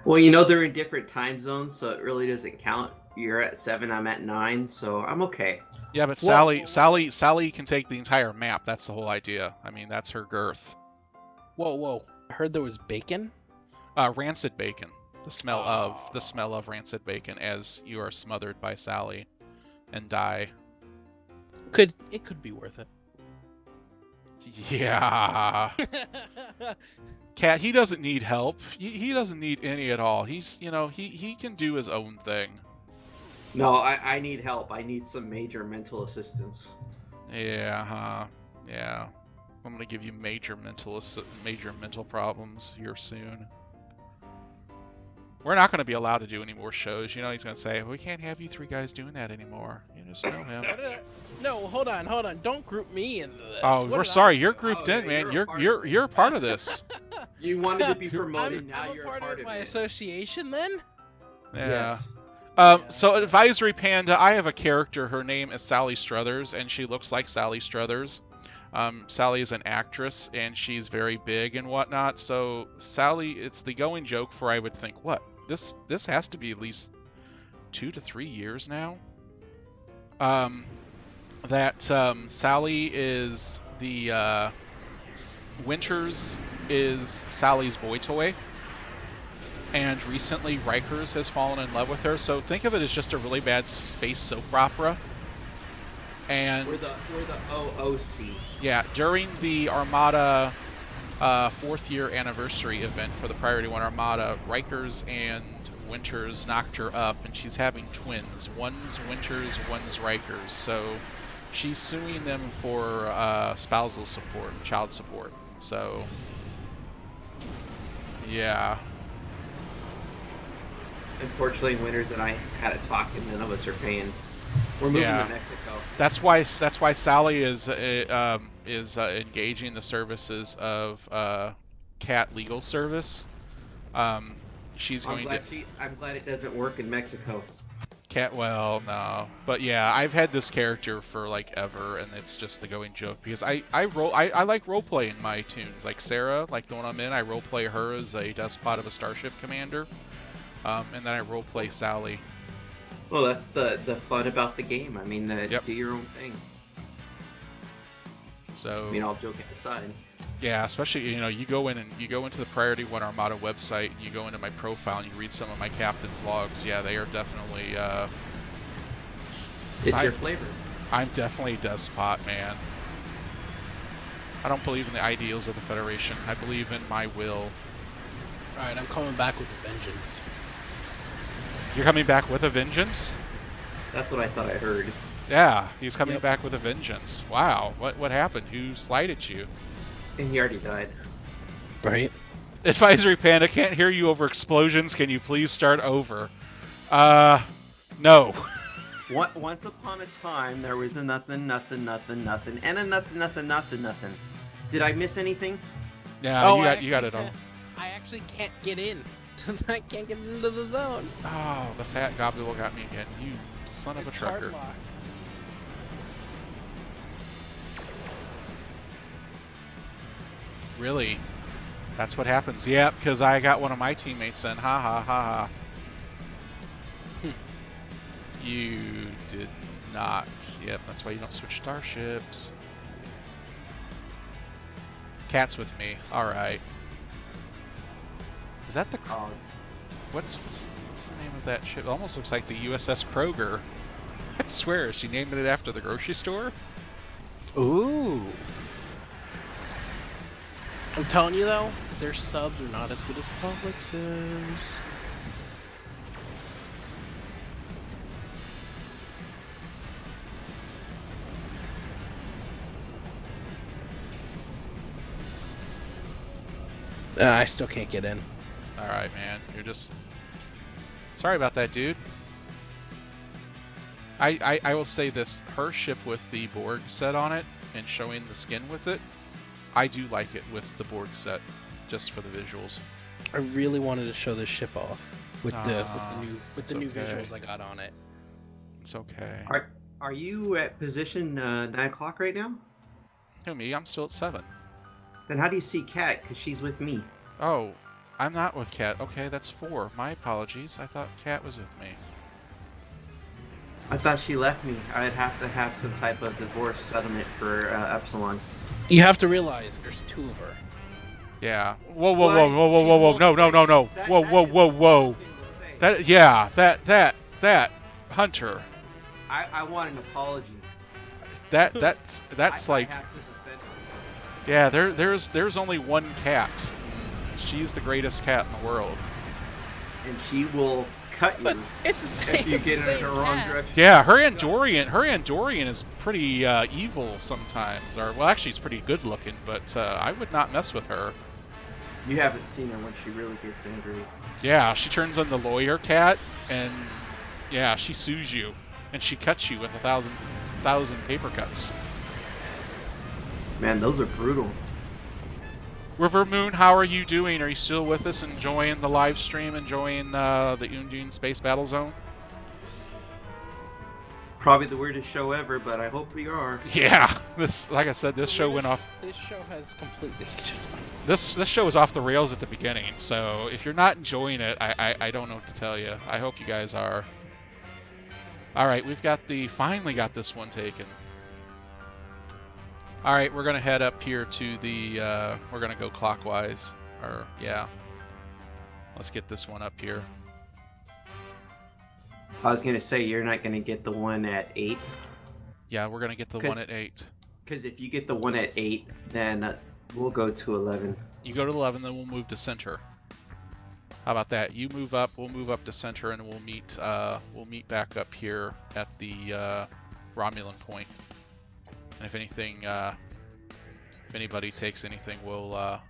Well, you know, they're in different time zones, so it really doesn't count. You're at 7, I'm at 9, so I'm okay. Yeah, but Whoa. Sally can take the entire map. That's the whole idea. I mean, that's her girth. Whoa. I heard there was bacon? Rancid bacon. The smell of rancid bacon as you are smothered by Sally and die. It could be worth it. Yeah. Cat, he doesn't need help. He doesn't need any at all. He's, he can do his own thing. No, I need help. I need some major mental assistance. Yeah, yeah. I'm gonna give you major mental problems here soon. We're not gonna be allowed to do any more shows. He's gonna say, we can't have you three guys doing that anymore. You just know him. No, hold on. Don't group me into this. Oh, we're sorry. You're grouped in, man. You're a part of this. You wanted to be promoted. Now I'm you're a part of of my it. association, then. Yeah. Yes. So Advisory Panda, I have a character. Her name is Sally Struthers, and she looks like Sally Struthers. Sally is an actress, and she's very big and whatnot. So Sally, it's the going joke for I would think, what? This has to be at least 2 to 3 years now. That Sally is the Winters is Sally's boy toy. And recently Rikers has fallen in love with her. So think of it as just a really bad space soap opera. And we're the OOC. Yeah, during the Armada 4th year anniversary event for the Priority One Armada, Rikers and Winters knocked her up, and she's having twins. One's Winters, one's Rikers. So she's suing them for spousal support, child support. So, yeah. Unfortunately, Winters and I had a talk, and none of us are paying. We're moving to Mexico. That's why Sally is engaging the services of Cat Legal Service. She's going to. I'm glad it doesn't work in Mexico. Well, no, but yeah, I've had this character for like ever, and it's just the going joke because I like role playing my tunes. Like Sarah, like the one I'm in, I role play her as a despot of a starship commander, and then I role play Sally. Well, that's the fun about the game. I mean, do your own thing. So, I mean, all joking aside. Yeah, especially, you go into the Priority One Armada website, and you go into my profile, and you read some of my captain's logs. Yeah, they are definitely. It's your flavor. I'm definitely a despot, man. I don't believe in the ideals of the Federation. I believe in my will. All right, I'm coming back with a vengeance. You're coming back with a vengeance? That's what I thought I heard. Yeah, he's coming back with a vengeance. Wow, what happened? Who slighted you? And he already died. Right. Advisory Panda, can't hear you over explosions. Can you please start over? No. Once upon a time, there was a nothing, and a nothing. Did I miss anything? Yeah, you got it all. I actually can't get in. I can't get into the zone. Oh, the fat gobble got me again. You son of a trucker. Hard locked. Really? That's what happens. Yeah, because I got one of my teammates in. Ha ha ha ha. You did not. Yep, that's why you don't switch starships. Cat's with me. Alright. Is that the... What's the name of that ship? It almost looks like the USS Kroger. I swear, she named it after the grocery store? Ooh. I'm telling you though, their subs are not as good as Korax's. I still can't get in. Alright, man. You're just... Sorry about that, dude. I will say this. Her ship with the Borg set on it and showing the skin with it, I do like it with the Borg set, just for the visuals. I really wanted to show this ship off with the new visuals I got on it. It's okay. Are you at position 9 o'clock right now? Who, me? I'm still at 7. Then how do you see Kat? Because she's with me. Oh, I'm not with Kat. Okay, that's 4. My apologies. I thought Kat was with me. I thought she left me. I'd have to have some type of divorce settlement for Epsilon. You have to realize there's 2 of her. Yeah. Whoa. No. Whoa. That Hunter. I want an apology. That's like. I have to defend her. Yeah, there's only one Cat. She's the greatest cat in the world. And she will cut you it's the same, if you get in the wrong direction. Yeah, her Andorian is pretty evil sometimes. Or well, actually, she's pretty good looking, but I would not mess with her. You haven't seen her when she really gets angry. Yeah, she turns on the lawyer cat, and yeah, she sues you, and she cuts you with 1,000 paper cuts. Man, those are brutal. River Moon, how are you doing? Are you still with us, enjoying the live stream, enjoying the Undine Space Battlezone? Probably the weirdest show ever, but I hope we are. Yeah, this, like I said, this show went off. This show has completely just. This show was off the rails at the beginning, so if you're not enjoying it, I don't know what to tell you. I hope you guys are. All right, we've got finally got this one taken. All right, we're gonna head up here to the. We're gonna go clockwise, or yeah. Let's get this one up here. I was gonna say you're not gonna get the one at 8. Yeah, we're gonna get the one at 8. Because if you get the one at 8, then we'll go to 11. You go to 11, then we'll move to center. How about that? You move up, we'll move up to center, and we'll meet back up here at the Romulan point. And if anything, if anybody takes anything, we'll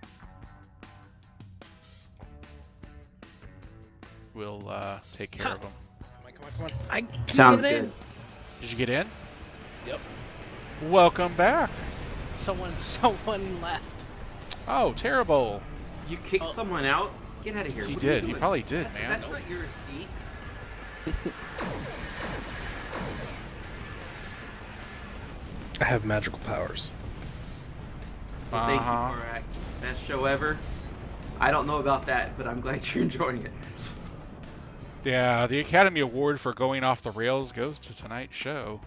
take care of them. Come on. Sounds get in. good. Did you get in? Yep. Welcome back. Someone left. Oh, terrible. You kicked someone out? Get out of here. He What are you did. He doing? probably did, man. That's not your seat. I have magical powers. Well, thank you, Korax. Best show ever. I don't know about that, but I'm glad you're enjoying it. Yeah, the Academy Award for going off the rails goes to tonight's show.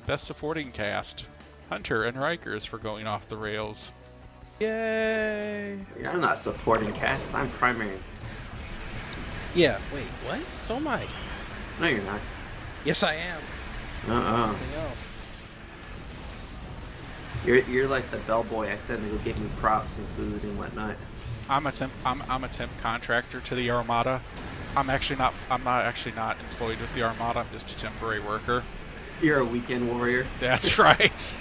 Best supporting cast, Hunter and Rikers for going off the rails. Yay! Yeah, I'm not supporting cast. I'm primary. Yeah. Wait. What? So am I. No, you're not. Yes, I am. Something else. You're like the bellboy I send to go give me props and food and whatnot. I'm a temp contractor to the Armada. I'm not actually not employed with the Armada. I'm just a temporary worker. You're a weekend warrior. That's right.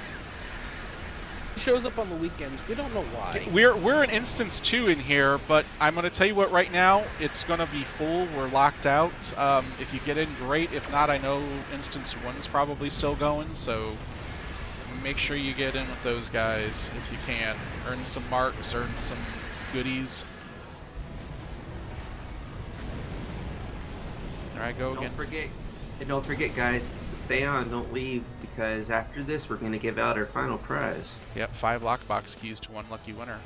He shows up on the weekends. We don't know why. We're in instance 2 in here, but I'm gonna tell you what. Right now, it's gonna be full. We're locked out. If you get in, great. If not, I know instance 1's probably still going. So make sure you get in with those guys if you can. Earn some marks. Earn some goodies. There I go again. Don't forget, guys. Stay on. Don't leave, because after this, we're gonna give out our final prize. Yep, 5 lockbox keys to 1 lucky winner.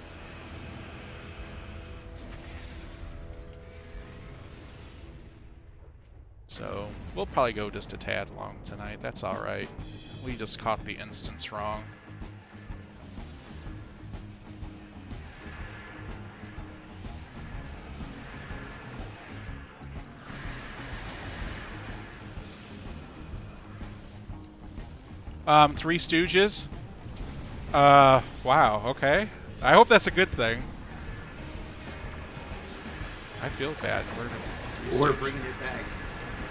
So we'll probably go just a tad long tonight. That's all right. We just caught the instance wrong. Three Stooges. Wow, okay. I hope that's a good thing. I feel bad. We're bringing it back.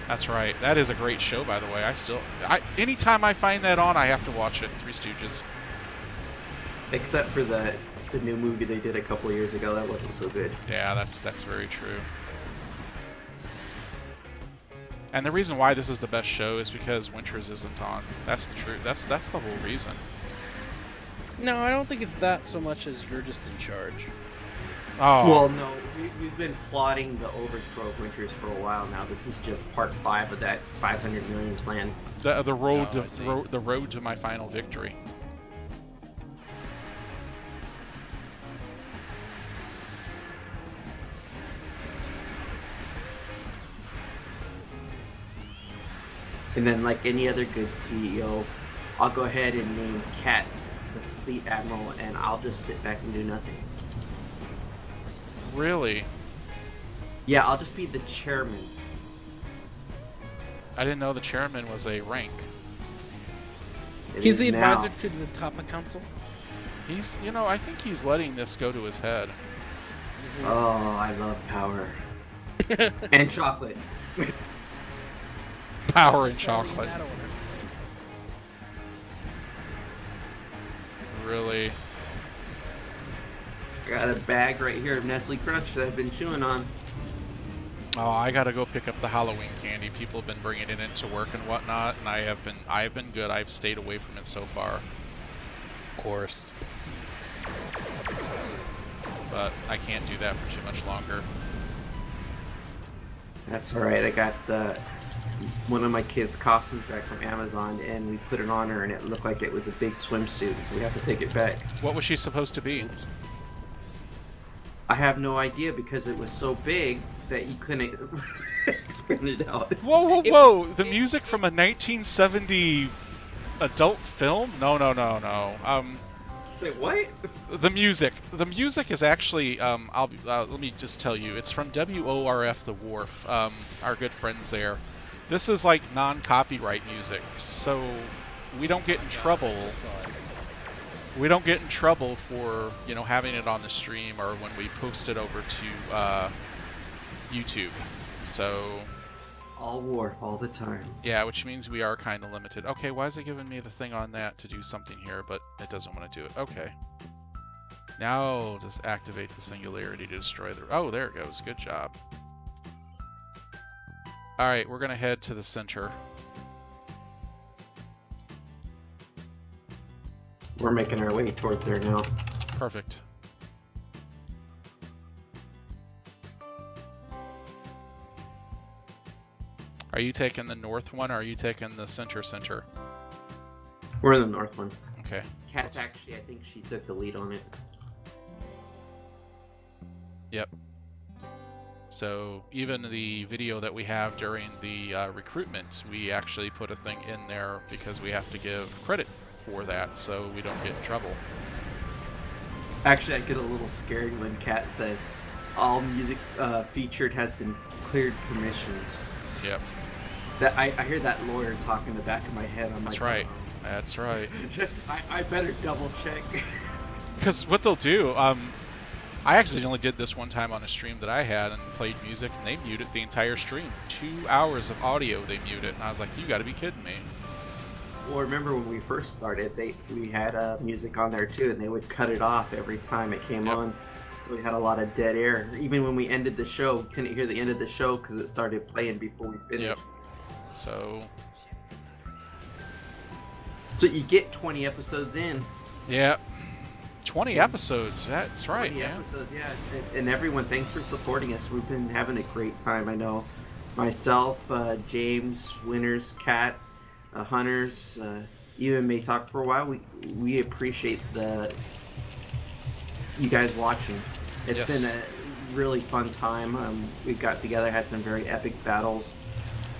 That's right. That is a great show, by the way. Anytime I find that on, I have to watch it. Three Stooges. Except for the new movie they did a couple years ago. That wasn't so good. Yeah, that's very true. And the reason why this is the best show is because Winters isn't on. That's the truth. That's the whole reason. No, I don't think it's that so much as you're just in charge. Oh. Well, no, we've been plotting the overthrow of Winters for a while now. This is just part 5 of that 500 million plan. The road to my final victory. And then, like any other good CEO, I'll go ahead and name Kat the fleet admiral, and I'll just sit back and do nothing. Really? Yeah, I'll just be the chairman. I didn't know the chairman was a rank. He's the advisor to the top of council. He's, I think he's letting this go to his head. Oh, I love power. And chocolate. Power and chocolate. Really? I got a bag right here of Nestle Crunch that I've been chewing on. Oh, I gotta go pick up the Halloween candy. People have been bringing it into work and whatnot, and I have been good. I've stayed away from it so far. Of course. But I can't do that for too much longer. That's alright. I got one of my kids' costumes back from Amazon, and we put it on her, and it looked like it was a big swimsuit, so we have to take it back. What was she supposed to be? I have no idea, because it was so big that you couldn't expand it out. Whoa! The music from a 1970 Adult film? No. Say what? The music is actually let me just tell you, it's from WORF The Wharf, our good friends there. This is like non-copyright music, so we don't get in trouble. We don't get in trouble for, you know, having it on the stream or when we post it over to YouTube. So All Wharf all the time. yeah, which means we are kind of limited. Okay, why is it giving me the thing on that to do something here, but it doesn't want to do it? Okay. Now just activate the singularity to destroy the... Oh, there it goes. Good job. Alright, we're going to head to the center. We're making our way towards there now. Perfect. Are you taking the north one, or are you taking the center? We're in the north one. Okay. Kat's actually, I think she took the lead on it. Yep. So even the video that we have during the recruitment, we actually put a thing in there because we have to give credit for that, so we don't get in trouble. Actually, I get a little scared when Kat says, all music featured has been cleared permissions. Yep. That I hear that lawyer talk in the back of my head. I'm That's like, right. oh. That's right. I better double check. Because what they'll do, I accidentally did this one time on a stream that I had and played music, and they muted the entire stream. 2 hours of audio they muted, and I was like, you gotta be kidding me. Well, remember when we first started, we had music on there too, and they would cut it off every time it came on. So we had a lot of dead air. Even when we ended the show, we couldn't hear the end of the show because it started playing before we finished. Yep. So you get 20 episodes in. Yeah. 20 episodes. That's right, 20 man. episodes, yeah. And everyone, thanks for supporting us. We've been having a great time. I know myself, James, Winners, Kat, Hunters, even May Talk for a while. We appreciate you guys watching. It's been a really fun time. We got together, had some very epic battles,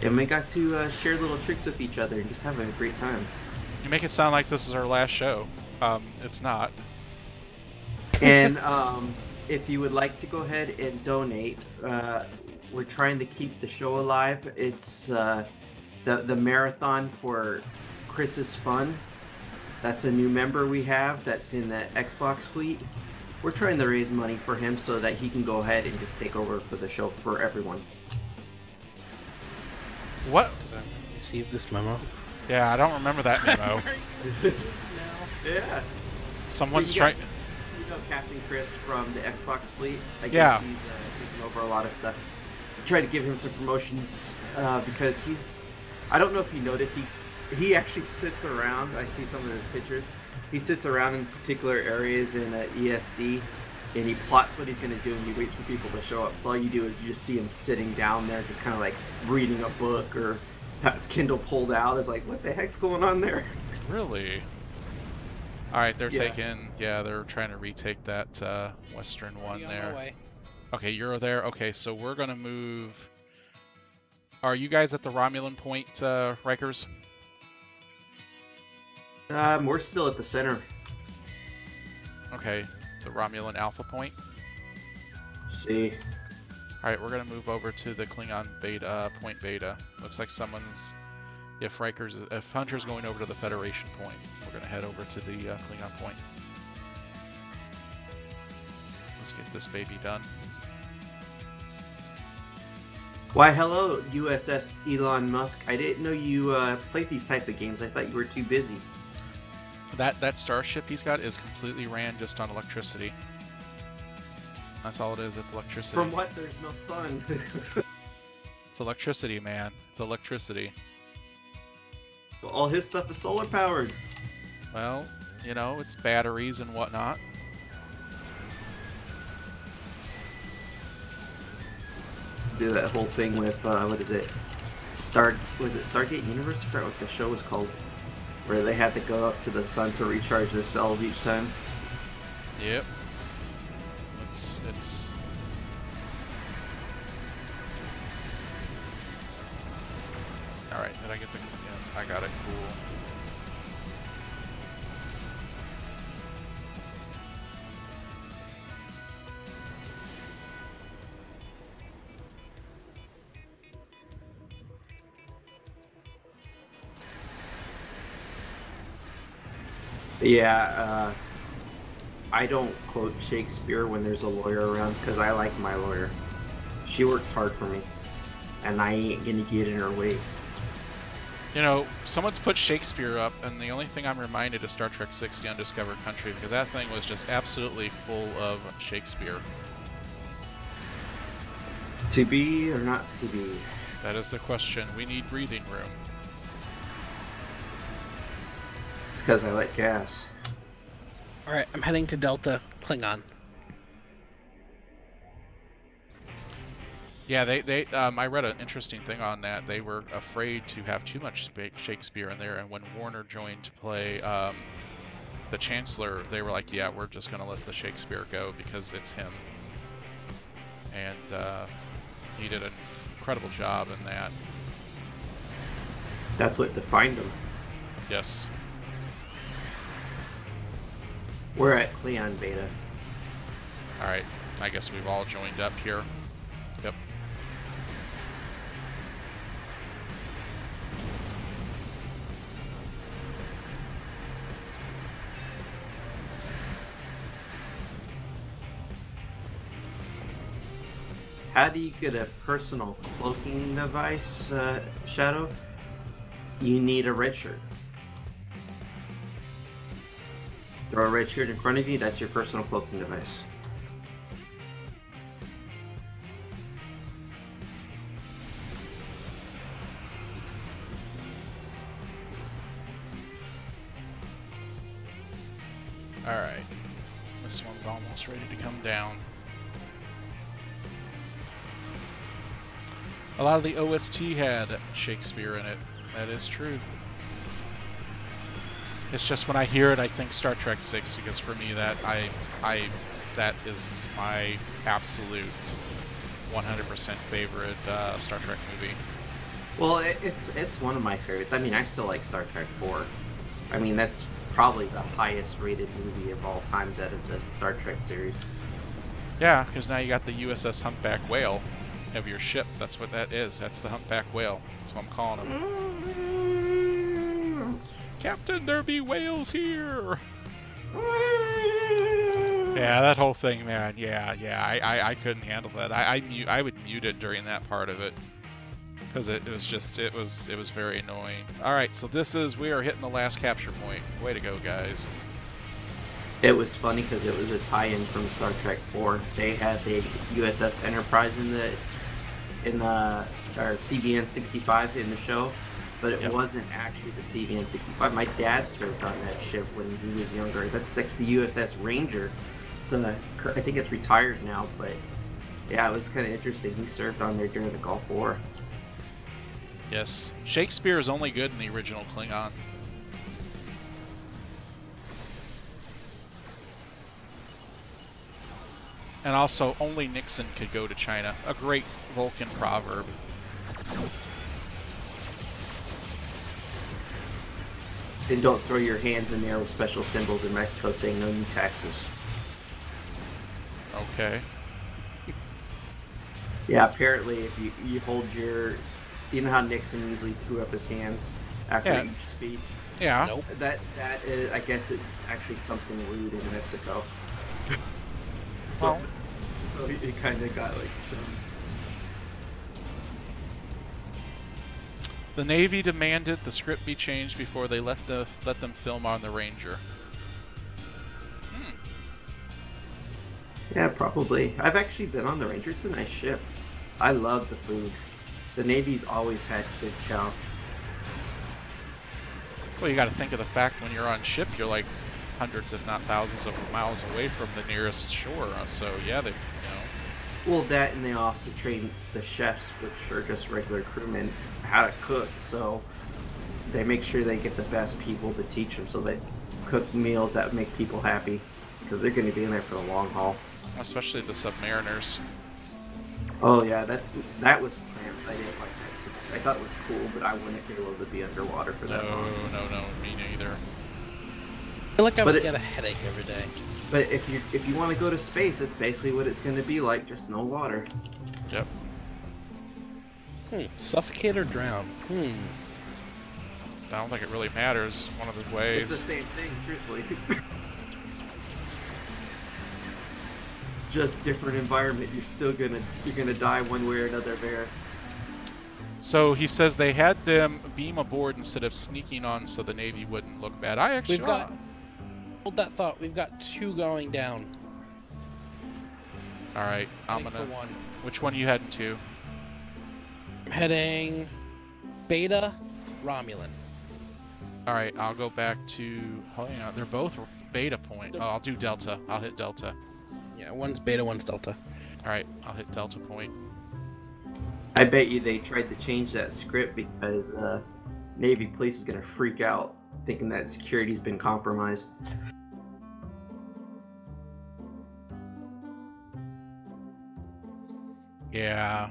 and we got to share little tricks with each other and just have a great time. You make it sound like this is our last show. It's not. And if you would like to go ahead and donate, we're trying to keep the show alive. It's the marathon for Chris's Fun. That's a new member we have that's in the Xbox fleet. We're trying to raise money for him so that he can go ahead and just take over for the show for everyone. What? Did I receive this memo? Yeah, I don't remember that memo. Yeah. Someone's You trying... know Captain Chris from the Xbox fleet? I guess he's taking over a lot of stuff. Try to give him some promotions because he's... I don't know if you notice, he actually sits around. I see some of his pictures. He sits around in particular areas in ESD, and he plots what he's going to do, and he waits for people to show up. So all you do is you just see him sitting down there, just kind of like reading a book or have his Kindle pulled out. It's like, what the heck's going on there? Really? Alright, they're taking... Yeah, they're trying to retake that western one there. Okay, you're there. Okay, so we're going to move... Are you guys at the Romulan point, Rikers? We're still at the center. Okay, the Romulan Alpha point. See. Alright, we're gonna move over to the Klingon Beta, point Beta. Looks like someone's... If Hunter's going over to the Federation point, we're gonna head over to the Klingon point. Let's get this baby done. Why, hello, USS Elon Musk. I didn't know you played these type of games. I thought you were too busy. That starship he's got is completely ran just on electricity. That's all it is. It's electricity. From what? There's no sun. It's electricity, man. It's electricity. All his stuff is solar powered. Well, you know, it's batteries and whatnot. Do that whole thing with what is it? Was it Stargate Universe? I forgot what the show was called. Where they had to go up to the sun to recharge their cells each time. Yep. It's Alright, did I get the... Yeah, I got it. Cool. Yeah, I don't quote Shakespeare when there's a lawyer around because I like my lawyer. She works hard for me, and I ain't gonna get in her way. You know, someone's put Shakespeare up, and the only thing I'm reminded is Star Trek VI: The Undiscovered Country, because that thing was just absolutely full of Shakespeare. To be or not to be? That is the question. We need breathing room. It's because I like gas. Alright, I'm heading to Delta Klingon. Yeah, I read an interesting thing on that. They were afraid to have too much Shakespeare in there, and when Warner joined to play the Chancellor, they were like, yeah, we're just going to let the Shakespeare go because it's him. And he did an incredible job in that. That's what defined him. Yes. We're at Cleon Beta. Alright, I guess we've all joined up here. Yep. How do you get a personal cloaking device, Shadow? You need a red shirt. Throw a red shirt in front of you, that's your personal cloaking device. Alright. This one's almost ready to come down. A lot of the OST had Shakespeare in it. That is true. It's just when I hear it, I think Star Trek VI, because for me, that is my absolute 100% favorite Star Trek movie. Well, it's one of my favorites. I mean, I still like Star Trek 4. I mean, that's probably the highest rated movie of all times out of the Star Trek series. Yeah, because now you got the USS Humpback Whale of your ship. That's what that is. That's the Humpback Whale. That's what I'm calling him. Captain, there be whales here! Yeah, that whole thing, man. Yeah. I couldn't handle that. I would mute it during that part of it. Because it was very annoying. Alright, so we are hitting the last capture point. Way to go, guys. It was funny because it was a tie-in from Star Trek 4. They had the USS Enterprise in our CVN-65 in the show, but it wasn't actually the CVN-65. My dad served on that ship when he was younger. That's like the USS Ranger. So I think it's retired now, but yeah, it was kind of interesting. He served on there during the Gulf War. Yes. Shakespeare is only good in the original Klingon. And also, only Nixon could go to China. A great Vulcan proverb. And don't throw your hands in the air with special symbols in Mexico saying no new taxes. Okay. Yeah, apparently if you hold your... You know how Nixon usually threw up his hands after each speech? Yeah. Nope. That is, I guess it's actually something rude in Mexico. So he kind of got like some... The Navy demanded the script be changed before they let them film on the Ranger. Yeah, probably. I've actually been on the Ranger. It's a nice ship. I love the food. The Navy's always had good chow. Well, you got to think of the fact when you're on ship, you're like hundreds, if not thousands, of miles away from the nearest shore. So yeah, they, Well, that, and they also train the chefs, which are just regular crewmen, how to cook. So they make sure they get the best people to teach them, so they cook meals that make people happy, because they're going to be in there for the long haul. Especially the submariners. Oh yeah, that was planned. I didn't like that too much. I thought it was cool, but I wouldn't be able to be underwater for that long. No, me neither. I feel like I would get a headache every day. But if you want to go to space, that's basically what it's going to be like, just no water. Yep. Suffocate or drown? I don't think it really matters one of the ways. It's the same thing, truthfully. Just different environment. You're gonna die one way or another there. So he says they had them beam aboard instead of sneaking on so the Navy wouldn't look bad. I actually Hold that thought. We've got 2 going down. All right, I'm Heading gonna. for 1. Which one are you heading to? I'm heading Beta Romulan. All right, I'll go back to. Oh, yeah, they're both Beta point. Oh, I'll do Delta. I'll hit Delta. Yeah, one's Beta, one's Delta. All right, I'll hit Delta point. I bet you they tried to change that script because Navy police is gonna freak out, thinking that security's been compromised. Yeah.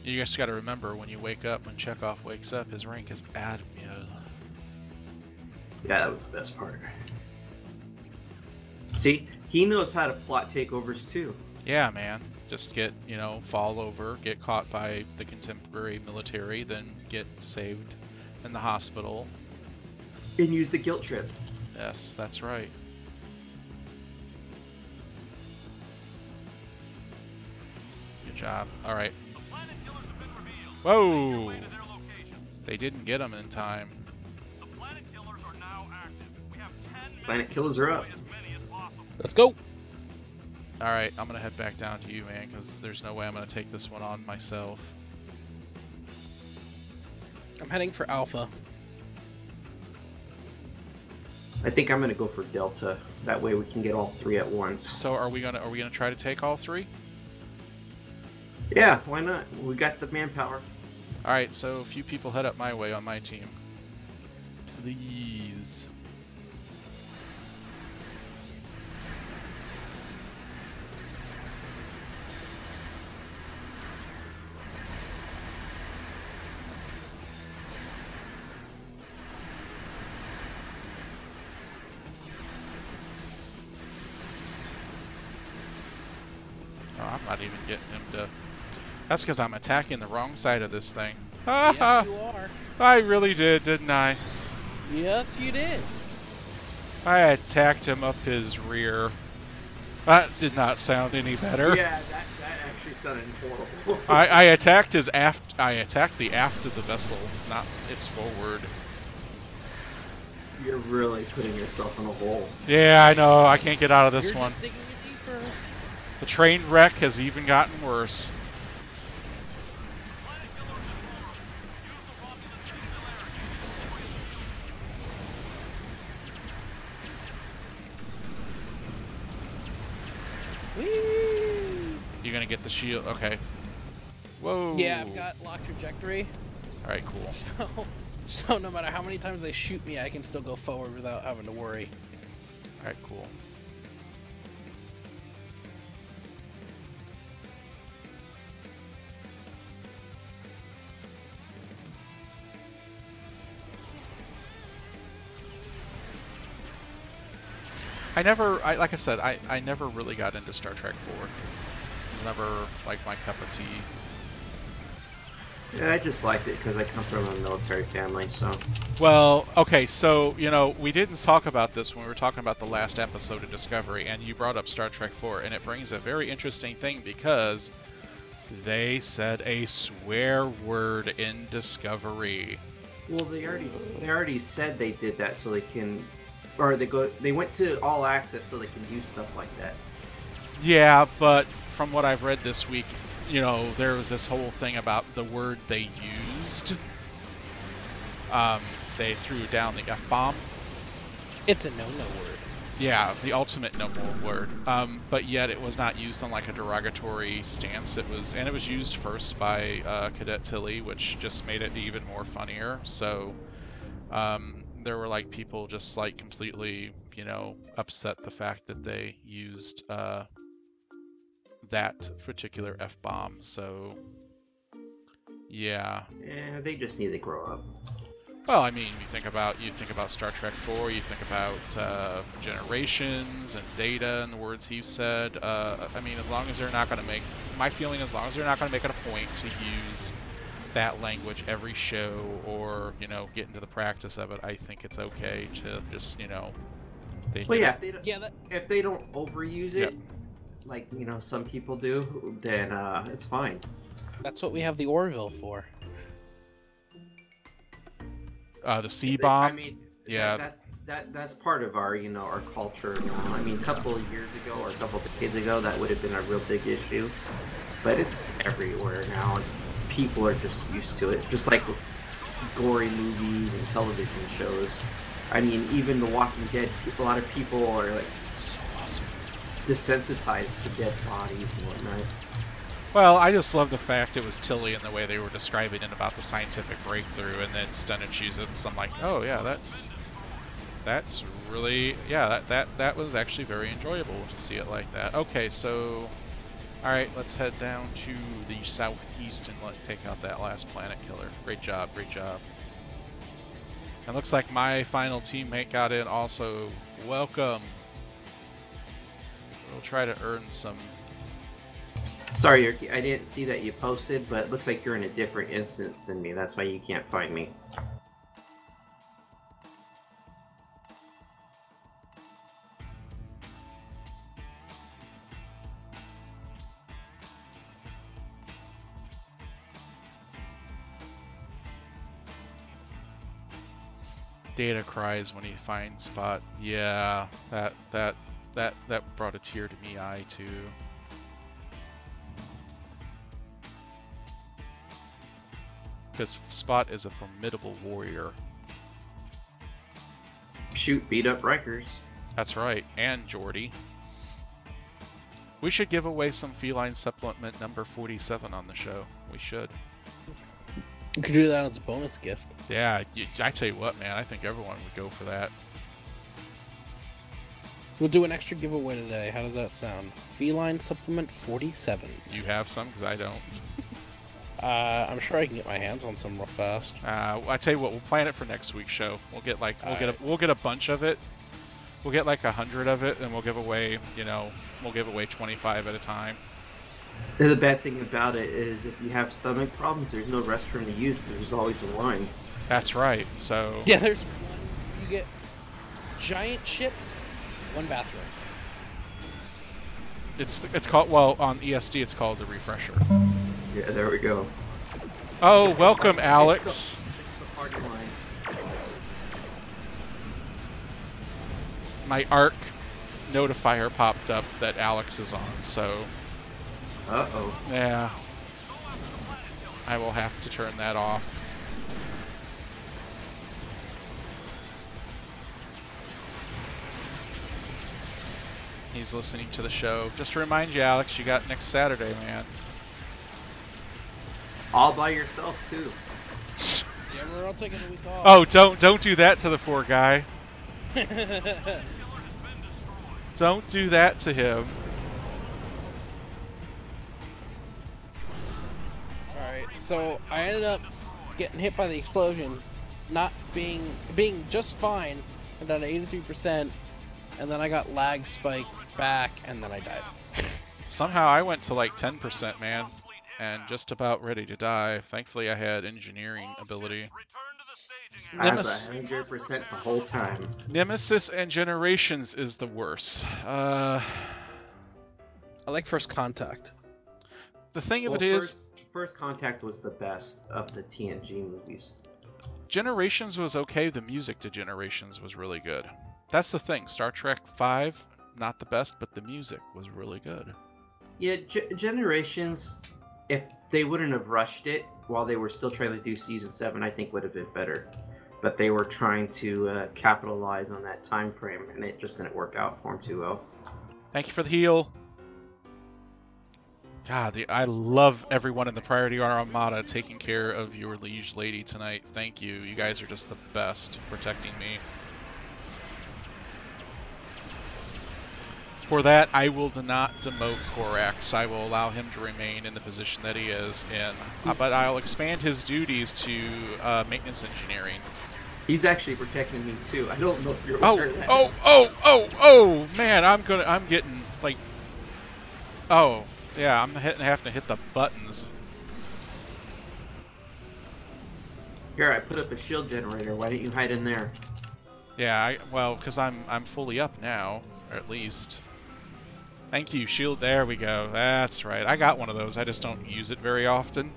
You just got to remember when you wake up, when Chekhov wakes up, his rank is Admiral. Yeah, that was the best part. See, he knows how to plot takeovers too. Yeah, man. Just get, fall over, get caught by the contemporary military, then get saved in the hospital. And use the guilt trip. Yes, that's right. Good job. All right. The planet killers have been revealed. Whoa! Make your way to their location. They didn't get them in time. The planet killers are now active. We have 10 minutes Planet to killers are up. destroy as many as possible. Let's go. All right, I'm gonna head back down to you, man, because there's no way I'm gonna take this one on myself. I'm heading for Alpha. I think I'm gonna go for Delta. That way we can get all 3 at once. So are we gonna try to take all 3? Yeah, why not? We got the manpower. All right, so a few people head up my way on my team, please. Oh, I'm not even getting him to... That's because I'm attacking the wrong side of this thing. Yes, you are. I really did, didn't I? Yes, you did. I attacked him up his rear. That did not sound any better. Yeah, that actually sounded horrible. I attacked his aft. I attacked the aft of the vessel, not its forward. You're really putting yourself in a hole. Yeah, I know. I can't get out of this You're one. just digging it deeper. The train wreck has even gotten worse. Planet killers at war. Use the Romulan singularity. Whee! You're gonna get the shield. Okay. Whoa. Yeah, I've got lock trajectory. All right, cool. So no matter how many times they shoot me, I can still go forward without having to worry. All right, cool. Like I said, I never really got into Star Trek 4. It was never like my cup of tea. Yeah, I just liked it because I come from a military family, so. Well, okay, so, we didn't talk about this when we were talking about the last episode of Discovery, and you brought up Star Trek 4, and it brings a very interesting thing because they said a swear word in Discovery. Well, they already said they did that so they can, or they went to all access so they can use stuff like that. Yeah, but from what I've read this week, there was this whole thing about the word they used. They threw down the F-bomb. It's a no-no word. Yeah, the ultimate no-no word. But yet it was not used on like a derogatory stance. It was used first by Cadet Tilly, which just made it even more funnier. So there were like people just like completely, upset the fact that they used that particular F-bomb. So yeah. Yeah, they just need to grow up. Well, I mean, you think about Star Trek 4, you think about Generations and Data and the words he said. I mean, as long as they're not going to make, my feeling, as long as they're not going to make it a point to use that language every show, or get into the practice of it, I think it's okay to just if they don't overuse it, like some people do, then it's fine. That's what we have the Orville for. The C-bomb. I mean, that's part of our our culture now. I mean, a couple of years ago or a couple of decades ago, that would have been a real big issue. But it's everywhere now. People are just used to it. Just like gory movies and television shows. I mean, even The Walking Dead, a lot of people are like So awesome. desensitized to dead bodies and whatnot. Well, I just love the fact it was Tilly and the way they were describing it about the scientific breakthrough, and then Stenich, I'm like, oh yeah, that's really, yeah, that was actually very enjoyable to see it like that. Okay, so, all right, let's head down to the southeast and take out that last planet killer. Great job, great job. And looks like my final teammate got in also. Welcome. We'll try to earn some. Sorry, I didn't see that you posted, but it looks like you're in a different instance than me. That's why you can't find me. Data cries when he finds Spot. Yeah, that brought a tear to me eye too. Because Spot is a formidable warrior. Shoot, beat up Rikers. That's right, and Geordi. We should give away some feline supplement number 47 on the show. We should. You could do that as a bonus gift. Yeah, I tell you what, man, I think everyone would go for that. We'll do an extra giveaway today. How does that sound? Feline supplement 47. Do you have some? Because I don't. I'm sure I can get my hands on some real fast. I tell you what, we'll plan it for next week's show. We'll get we'll get a bunch of it. We'll get like 100 of it, and we'll give away 25 at a time. The bad thing about it is if you have stomach problems, there's no restroom to use because there's always a line. That's right. So yeah, there's one. You get giant ships, one bathroom. It's called, well, on ESD it's called the refresher. Yeah, there we go. Oh, welcome, Alex. It's the party line. My ARC notifier popped up that Alex is on, so. Uh-oh. Yeah. I will have to turn that off. He's listening to the show. Just to remind you, Alex, you got next Saturday, man. All by yourself, too. Yeah, we're all taking a week off. Oh, don't do that to the poor guy. Don't do that to him. Alright, so I ended up getting hit by the explosion, not being just fine, and down to 83%, and then I got lag spiked back, and then I died. Somehow I went to like 10%, man, and just about ready to die. Thankfully I had engineering ability. I was 100% the whole time. Nemesis and Generations is the worst. I like First Contact. The thing of it is, First Contact was the best of the TNG movies. Generations was okay. The music to Generations was really good. That's the thing. Star Trek 5, not the best, but the music was really good. Yeah, Generations, if they wouldn't have rushed it while they were still trying to do Season 7, I think would have been better. But they were trying to capitalize on that time frame, and it just didn't work out for them too well. Thank you for the heal. God, I love everyone in the Priority One Armada taking care of your liege lady tonight. Thank you. You guys are just the best protecting me. For that, I will not demote Korax. I will allow him to remain in the position that he is in. But I'll expand his duties to maintenance engineering. He's actually protecting me too. I don't know if you're Oh, aware of that. oh, man, I'm getting, like, oh, yeah, I'm having to hit the buttons. Here, I put up a shield generator. Why don't you hide in there? Yeah, well, because I'm fully up now, or at least. Thank you, shield. There we go. That's right. I got one of those. I just don't use it very often.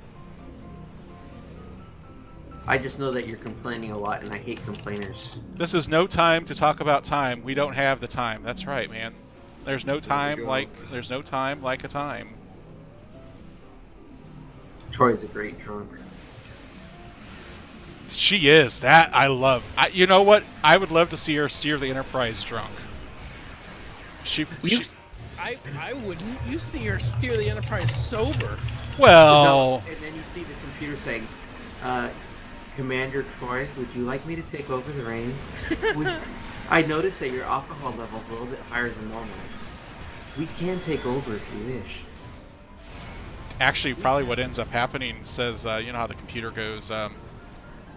I just know that you're complaining a lot, and I hate complainers. This is no time to talk about time. We don't have the time. That's right, man. There's no time like a time. Troy's a great drunk. She is. That I love. You know what? I would love to see her steer the Enterprise drunk. I wouldn't. You see her steer the Enterprise sober. Well. No, and then you see the computer saying, Commander Troy, would you like me to take over the reins? I noticed that your alcohol level's a little bit higher than normal. We can take over if you wish. Actually, probably what ends up happening says, you know how the computer goes,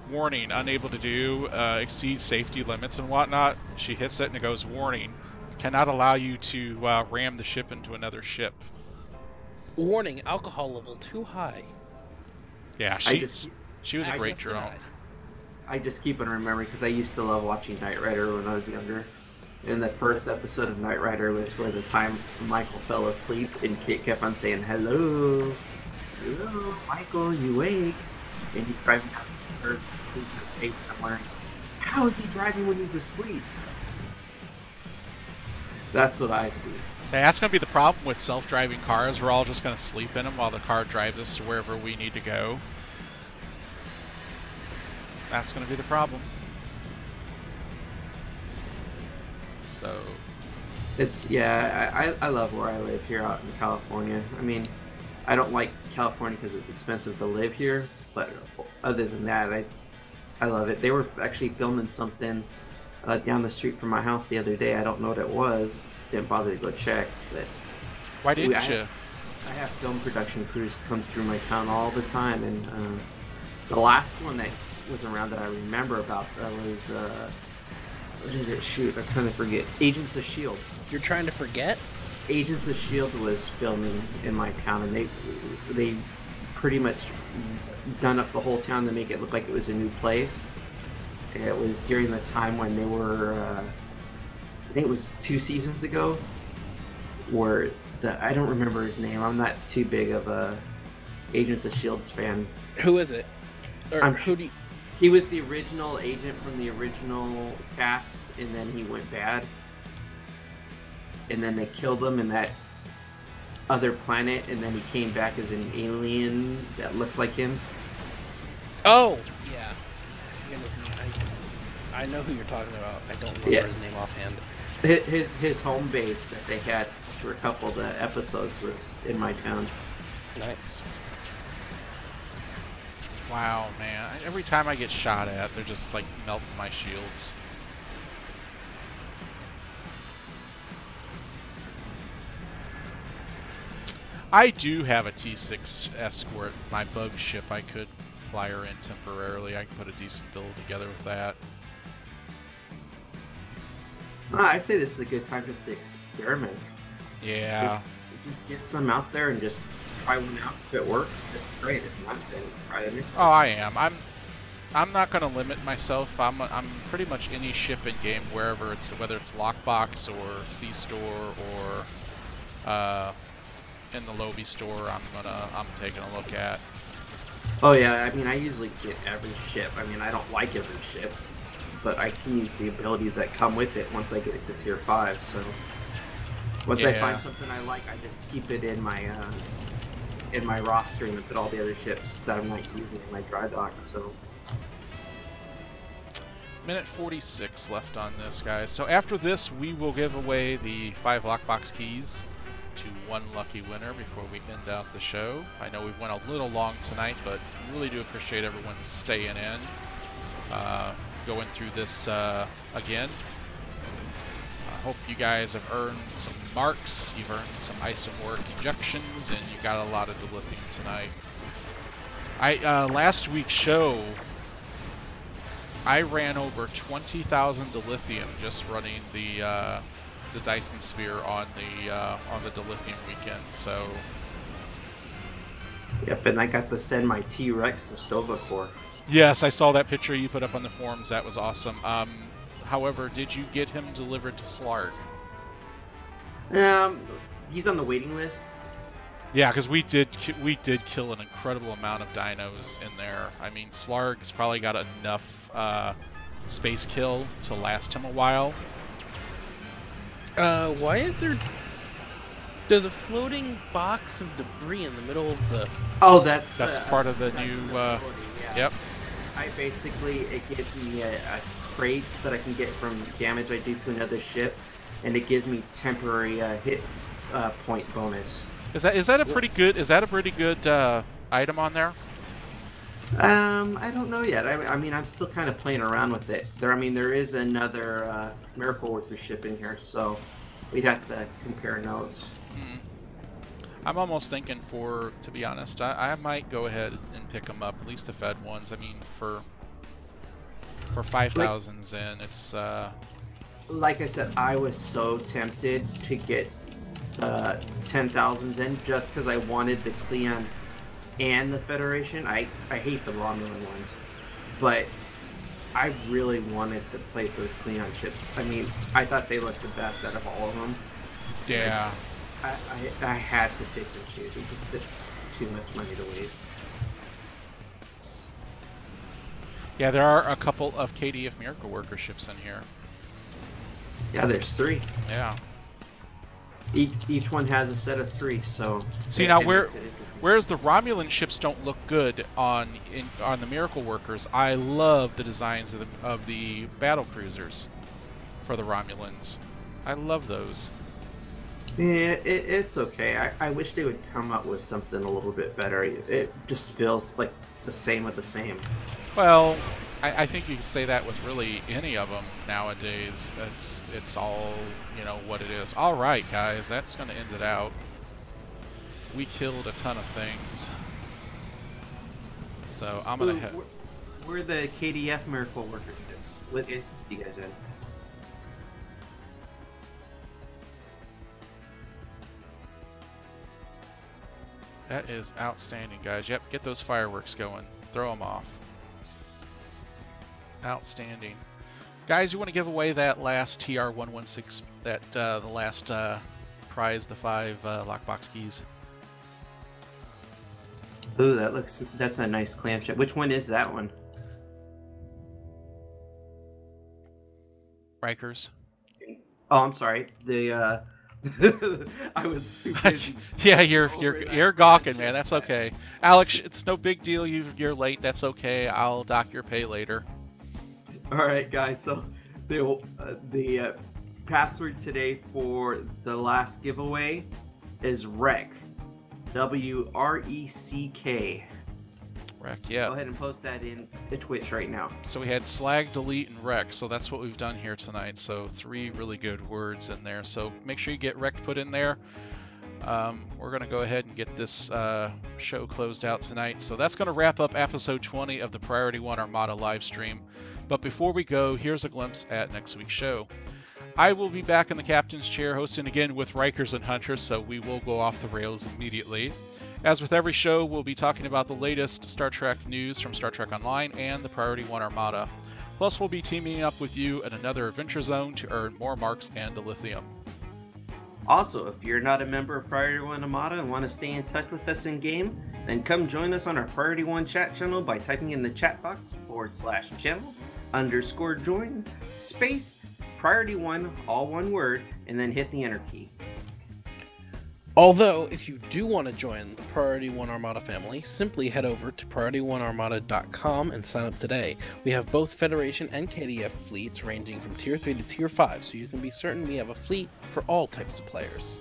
warning, unable to do, exceed safety limits and whatnot. She hits it and it goes, warning, cannot allow you to ram the ship into another ship. Warning, alcohol level too high. Yeah, she was a great drone. I just keep on remembering because I used to love watching Knight Rider when I was younger. And the first episode of Knight Rider was where the time Michael fell asleep and Kate kept on saying, hello, Michael, you wake? And he's driving down the face, and I'm wondering, how is he driving when he's asleep? That's what I see. That's going to be the problem with self-driving cars. We're all just going to sleep in them while the car drives us to wherever we need to go. That's going to be the problem. So, it's I love where I live here out in California. I mean, I don't like California because it's expensive to live here, but other than that, I love it. They were actually filming something down the street from my house the other day. I don't know what it was. Didn't bother to go check. But why didn't you? I have film production crews come through my town all the time, and the last one that was around that I remember about was. What is it? Shoot, I'm trying to forget. Agents of S.H.I.E.L.D. You're trying to forget? Agents of S.H.I.E.L.D. was filming in my town, and they pretty much done up the whole town to make it look like it was a new place. And it was during the time when they were, I think it was 2 seasons ago, where I don't remember his name. I'm not too big of a Agents of S.H.I.E.L.D. fan. Who is it? Or He was the original agent from the original cast, and then he went bad. And then they killed him in that other planet, and then he came back as an alien that looks like him. Oh, yeah. I know who you're talking about. I don't remember his name offhand. His home base that they had for a couple of the episodes was in my town. Nice. Wow, man. Every time I get shot at, they're just like melting my shields. I do have a T6 escort, my bug ship. I could fly her in temporarily. I can put a decent build together with that. I say this is a good time just to experiment. Yeah. Just get some out there and just try one out. If it works, it's great. If not, then try it. Oh, I am. I'm not going to limit myself. I'm pretty much any ship in game, wherever it's, whether it's lockbox or C store or in the lobby store. I'm taking a look at. Oh yeah, I mean I usually get every ship. I mean I don't like every ship, but I can use the abilities that come with it once I get it to tier 5. So. Once I find something I like, I just keep it in my roster and put all the other ships that I'm not using in my dry dock. So, minute 46 left on this, guys. So after this, we will give away the 5 lockbox keys to one lucky winner before we end out the show. I know we've went a little long tonight, but really do appreciate everyone staying in, going through this again. I hope you guys have earned some marks, you've earned some isomorphic injections, and you got a lot of the lithium tonight. Last week's show, I ran over 20,000 dilithium just running the Dyson Sphere on the dilithium weekend. So. Yep, and I got to send my T-Rex to Stova Core. Yes, I saw that picture you put up on the forums. That was awesome. However, did you get him delivered to Slarg? He's on the waiting list. Yeah, because we did kill an incredible amount of dinos in there. I mean, Slarg's probably got enough space kill to last him a while. Why is there... There's a floating box of debris in the middle of the... Oh, that's part of the new... yeah. Yep. It gives me crates that I can get from damage I do to another ship, and it gives me temporary hit point bonus. Is that a pretty good item on there? I don't know yet. I mean, I'm still kind of playing around with it. There is another Miracle Worker ship in here, so we'd have to compare notes. I'm almost thinking to be honest, I might go ahead and pick them up, at least the Fed ones. I mean, for 5,000s in, it's... Like I said, I was so tempted to get 10,000s in just because I wanted the Cleon and the Federation. I hate the Romulan ones, but I really wanted to play those Cleon ships. I mean, I thought they looked the best out of all of them. Yeah. I had to pick and choose. It's too much money to waste. Yeah, there are a couple of KDF Miracle Worker ships in here. Yeah, there's 3. Yeah. Each one has a set of 3, so... See, now whereas the Romulan ships don't look good on the Miracle Workers, I love the designs of the battle cruisers for the Romulans. I love those. Yeah, it's okay. I wish they would come up with something a little bit better. It just feels like the same of the same. Well, I think you can say that with really any of them nowadays. It's all, what it is. All right, guys, that's going to end it out. We killed a ton of things. So I'm going to head... We're the KDF Miracle Worker. What instance do you guys in? That is outstanding, guys. Yep, get those fireworks going. Throw them off. Outstanding. Guys, you want to give away that last TR-116, the last prize, the 5 lockbox keys. Ooh, that's a nice clam ship. Which one is that one? Rikers. Oh, I'm sorry. The I was too busy. Yeah, you're gawking, man. That's okay. Alex, it's no big deal. You're late. That's okay. I'll dock your pay later. All right, guys. So the password today for the last giveaway is RECK. WRECK. Wreck, yeah. Go ahead and post that in the Twitch right now. So we had slag, delete, and wreck. So that's what we've done here tonight. So 3 really good words in there. So make sure you get wreck put in there. We're going to go ahead and get this show closed out tonight. So that's going to wrap up episode 20 of the Priority One Armada live stream. But before we go, here's a glimpse at next week's show. I will be back in the captain's chair hosting again with Rikers and Hunter, so we will go off the rails immediately. As with every show, we'll be talking about the latest Star Trek news from Star Trek Online and the Priority One Armada. Plus, we'll be teaming up with you in another adventure zone to earn more marks and dilithium. Also, if you're not a member of Priority One Armada and want to stay in touch with us in-game, then come join us on our Priority One chat channel by typing in the chat box /channel_join space Priority One, all one word, and then hit the enter key. Although, if you do want to join the Priority One Armada family, simply head over to PriorityOneArmada.com and sign up today. We have both Federation and KDF fleets ranging from Tier 3 to Tier 5, so you can be certain we have a fleet for all types of players.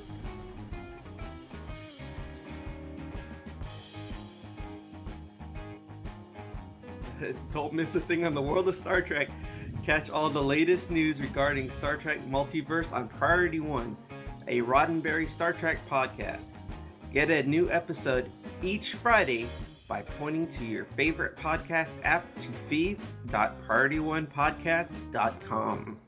Don't miss a thing on the world of Star Trek. Catch all the latest news regarding Star Trek Multiverse on Priority One, a Roddenberry Star Trek podcast. Get a new episode each Friday by pointing to your favorite podcast app to feeds.priorityonepodcast.com.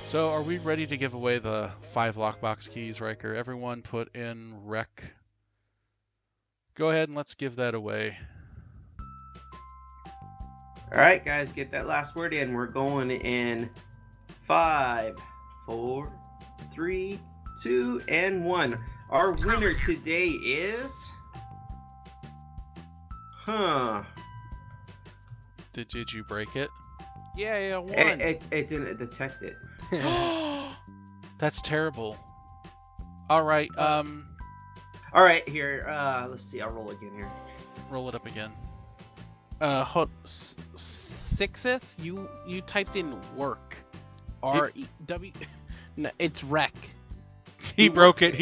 So are we ready to give away the 5 lockbox keys, Riker? Everyone put in rec. Go ahead and let's give that away. Alright guys, get that last word in. We're going in 5, 4, 3, 2, and 1. Our winner today is... Did you break it? Yeah, one. It didn't detect it. That's terrible. Alright, Alright, here, let's see, I'll roll again here. roll it up again. Hold, sixth, you typed in work. R-E-W, no, it's wreck. He broke it.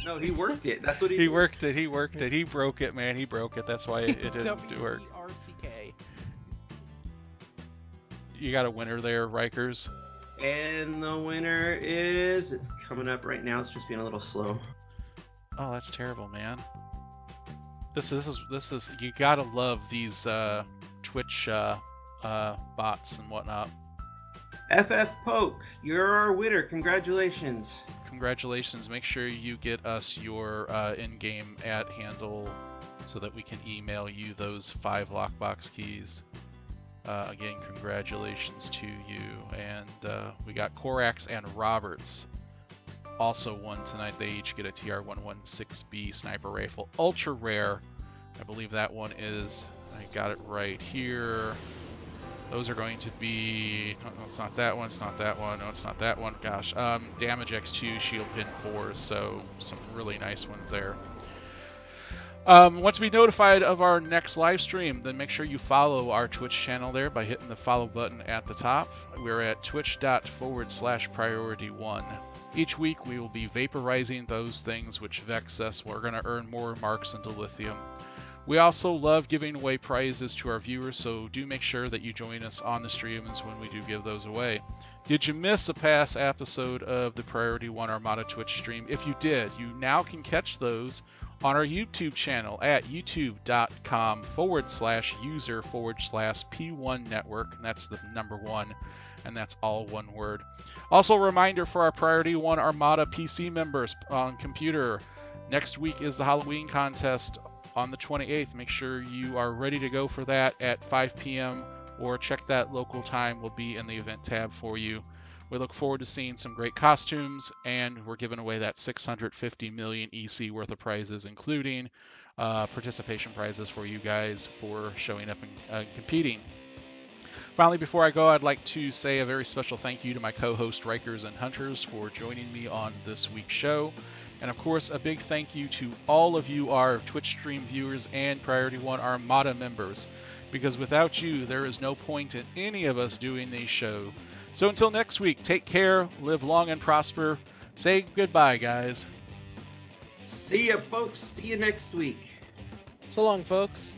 No, he worked it. That's what he He worked it. He broke it, man. He broke it. That's why it didn't work. W-E-R-C-K. You got a winner there, Rikers. And the winner is... It's coming up right now. It's just being a little slow. Oh, that's terrible, man. This is you gotta love these Twitch bots and whatnot. ffpoke, you're our winner. Congratulations. Congratulations. Make sure you get us your in-game ad handle so that we can email you those 5 lockbox keys. Again, congratulations to you. And we got Korax and Roberts also won tonight. They each get a TR-116B sniper rifle, ultra rare. I believe that one is, I got it right here. Those are going to be, no, it's not that one, it's not that one, no, it's not that one, gosh. Damage X2, shield pin 4s, so some really nice ones there. Once we notified of our next live stream, then make sure you follow our Twitch channel there by hitting the follow button at the top. We're at twitch.com/priorityone. Each week we will be vaporizing those things which vex us. We're going to earn more marks into lithium. We also love giving away prizes to our viewers, so do make sure that you join us on the streams when we do give those away. Did you miss a past episode of the Priority One Armada Twitch stream? If you did, you now can catch those on our YouTube channel at youtube.com/user/P1 network, and that's the number 1, and that's all one word. Also, a reminder for our Priority One Armada PC members on computer, next week is the Halloween contest on the 28th. Make sure you are ready to go for that at 5 p.m. or check that local time. Will be in the event tab for you. We look forward to seeing some great costumes, and we're giving away that 650 million EC worth of prizes, including participation prizes for you guys for showing up and competing. Finally, before I go, I'd like to say a very special thank you to my co-host Rikers and Hunters for joining me on this week's show. And of course, a big thank you to all of you, our Twitch stream viewers and Priority One Armada members, because without you, there is no point in any of us doing these shows. So until next week, take care, live long and prosper. Say goodbye, guys. See ya, folks. See you next week. So long, folks.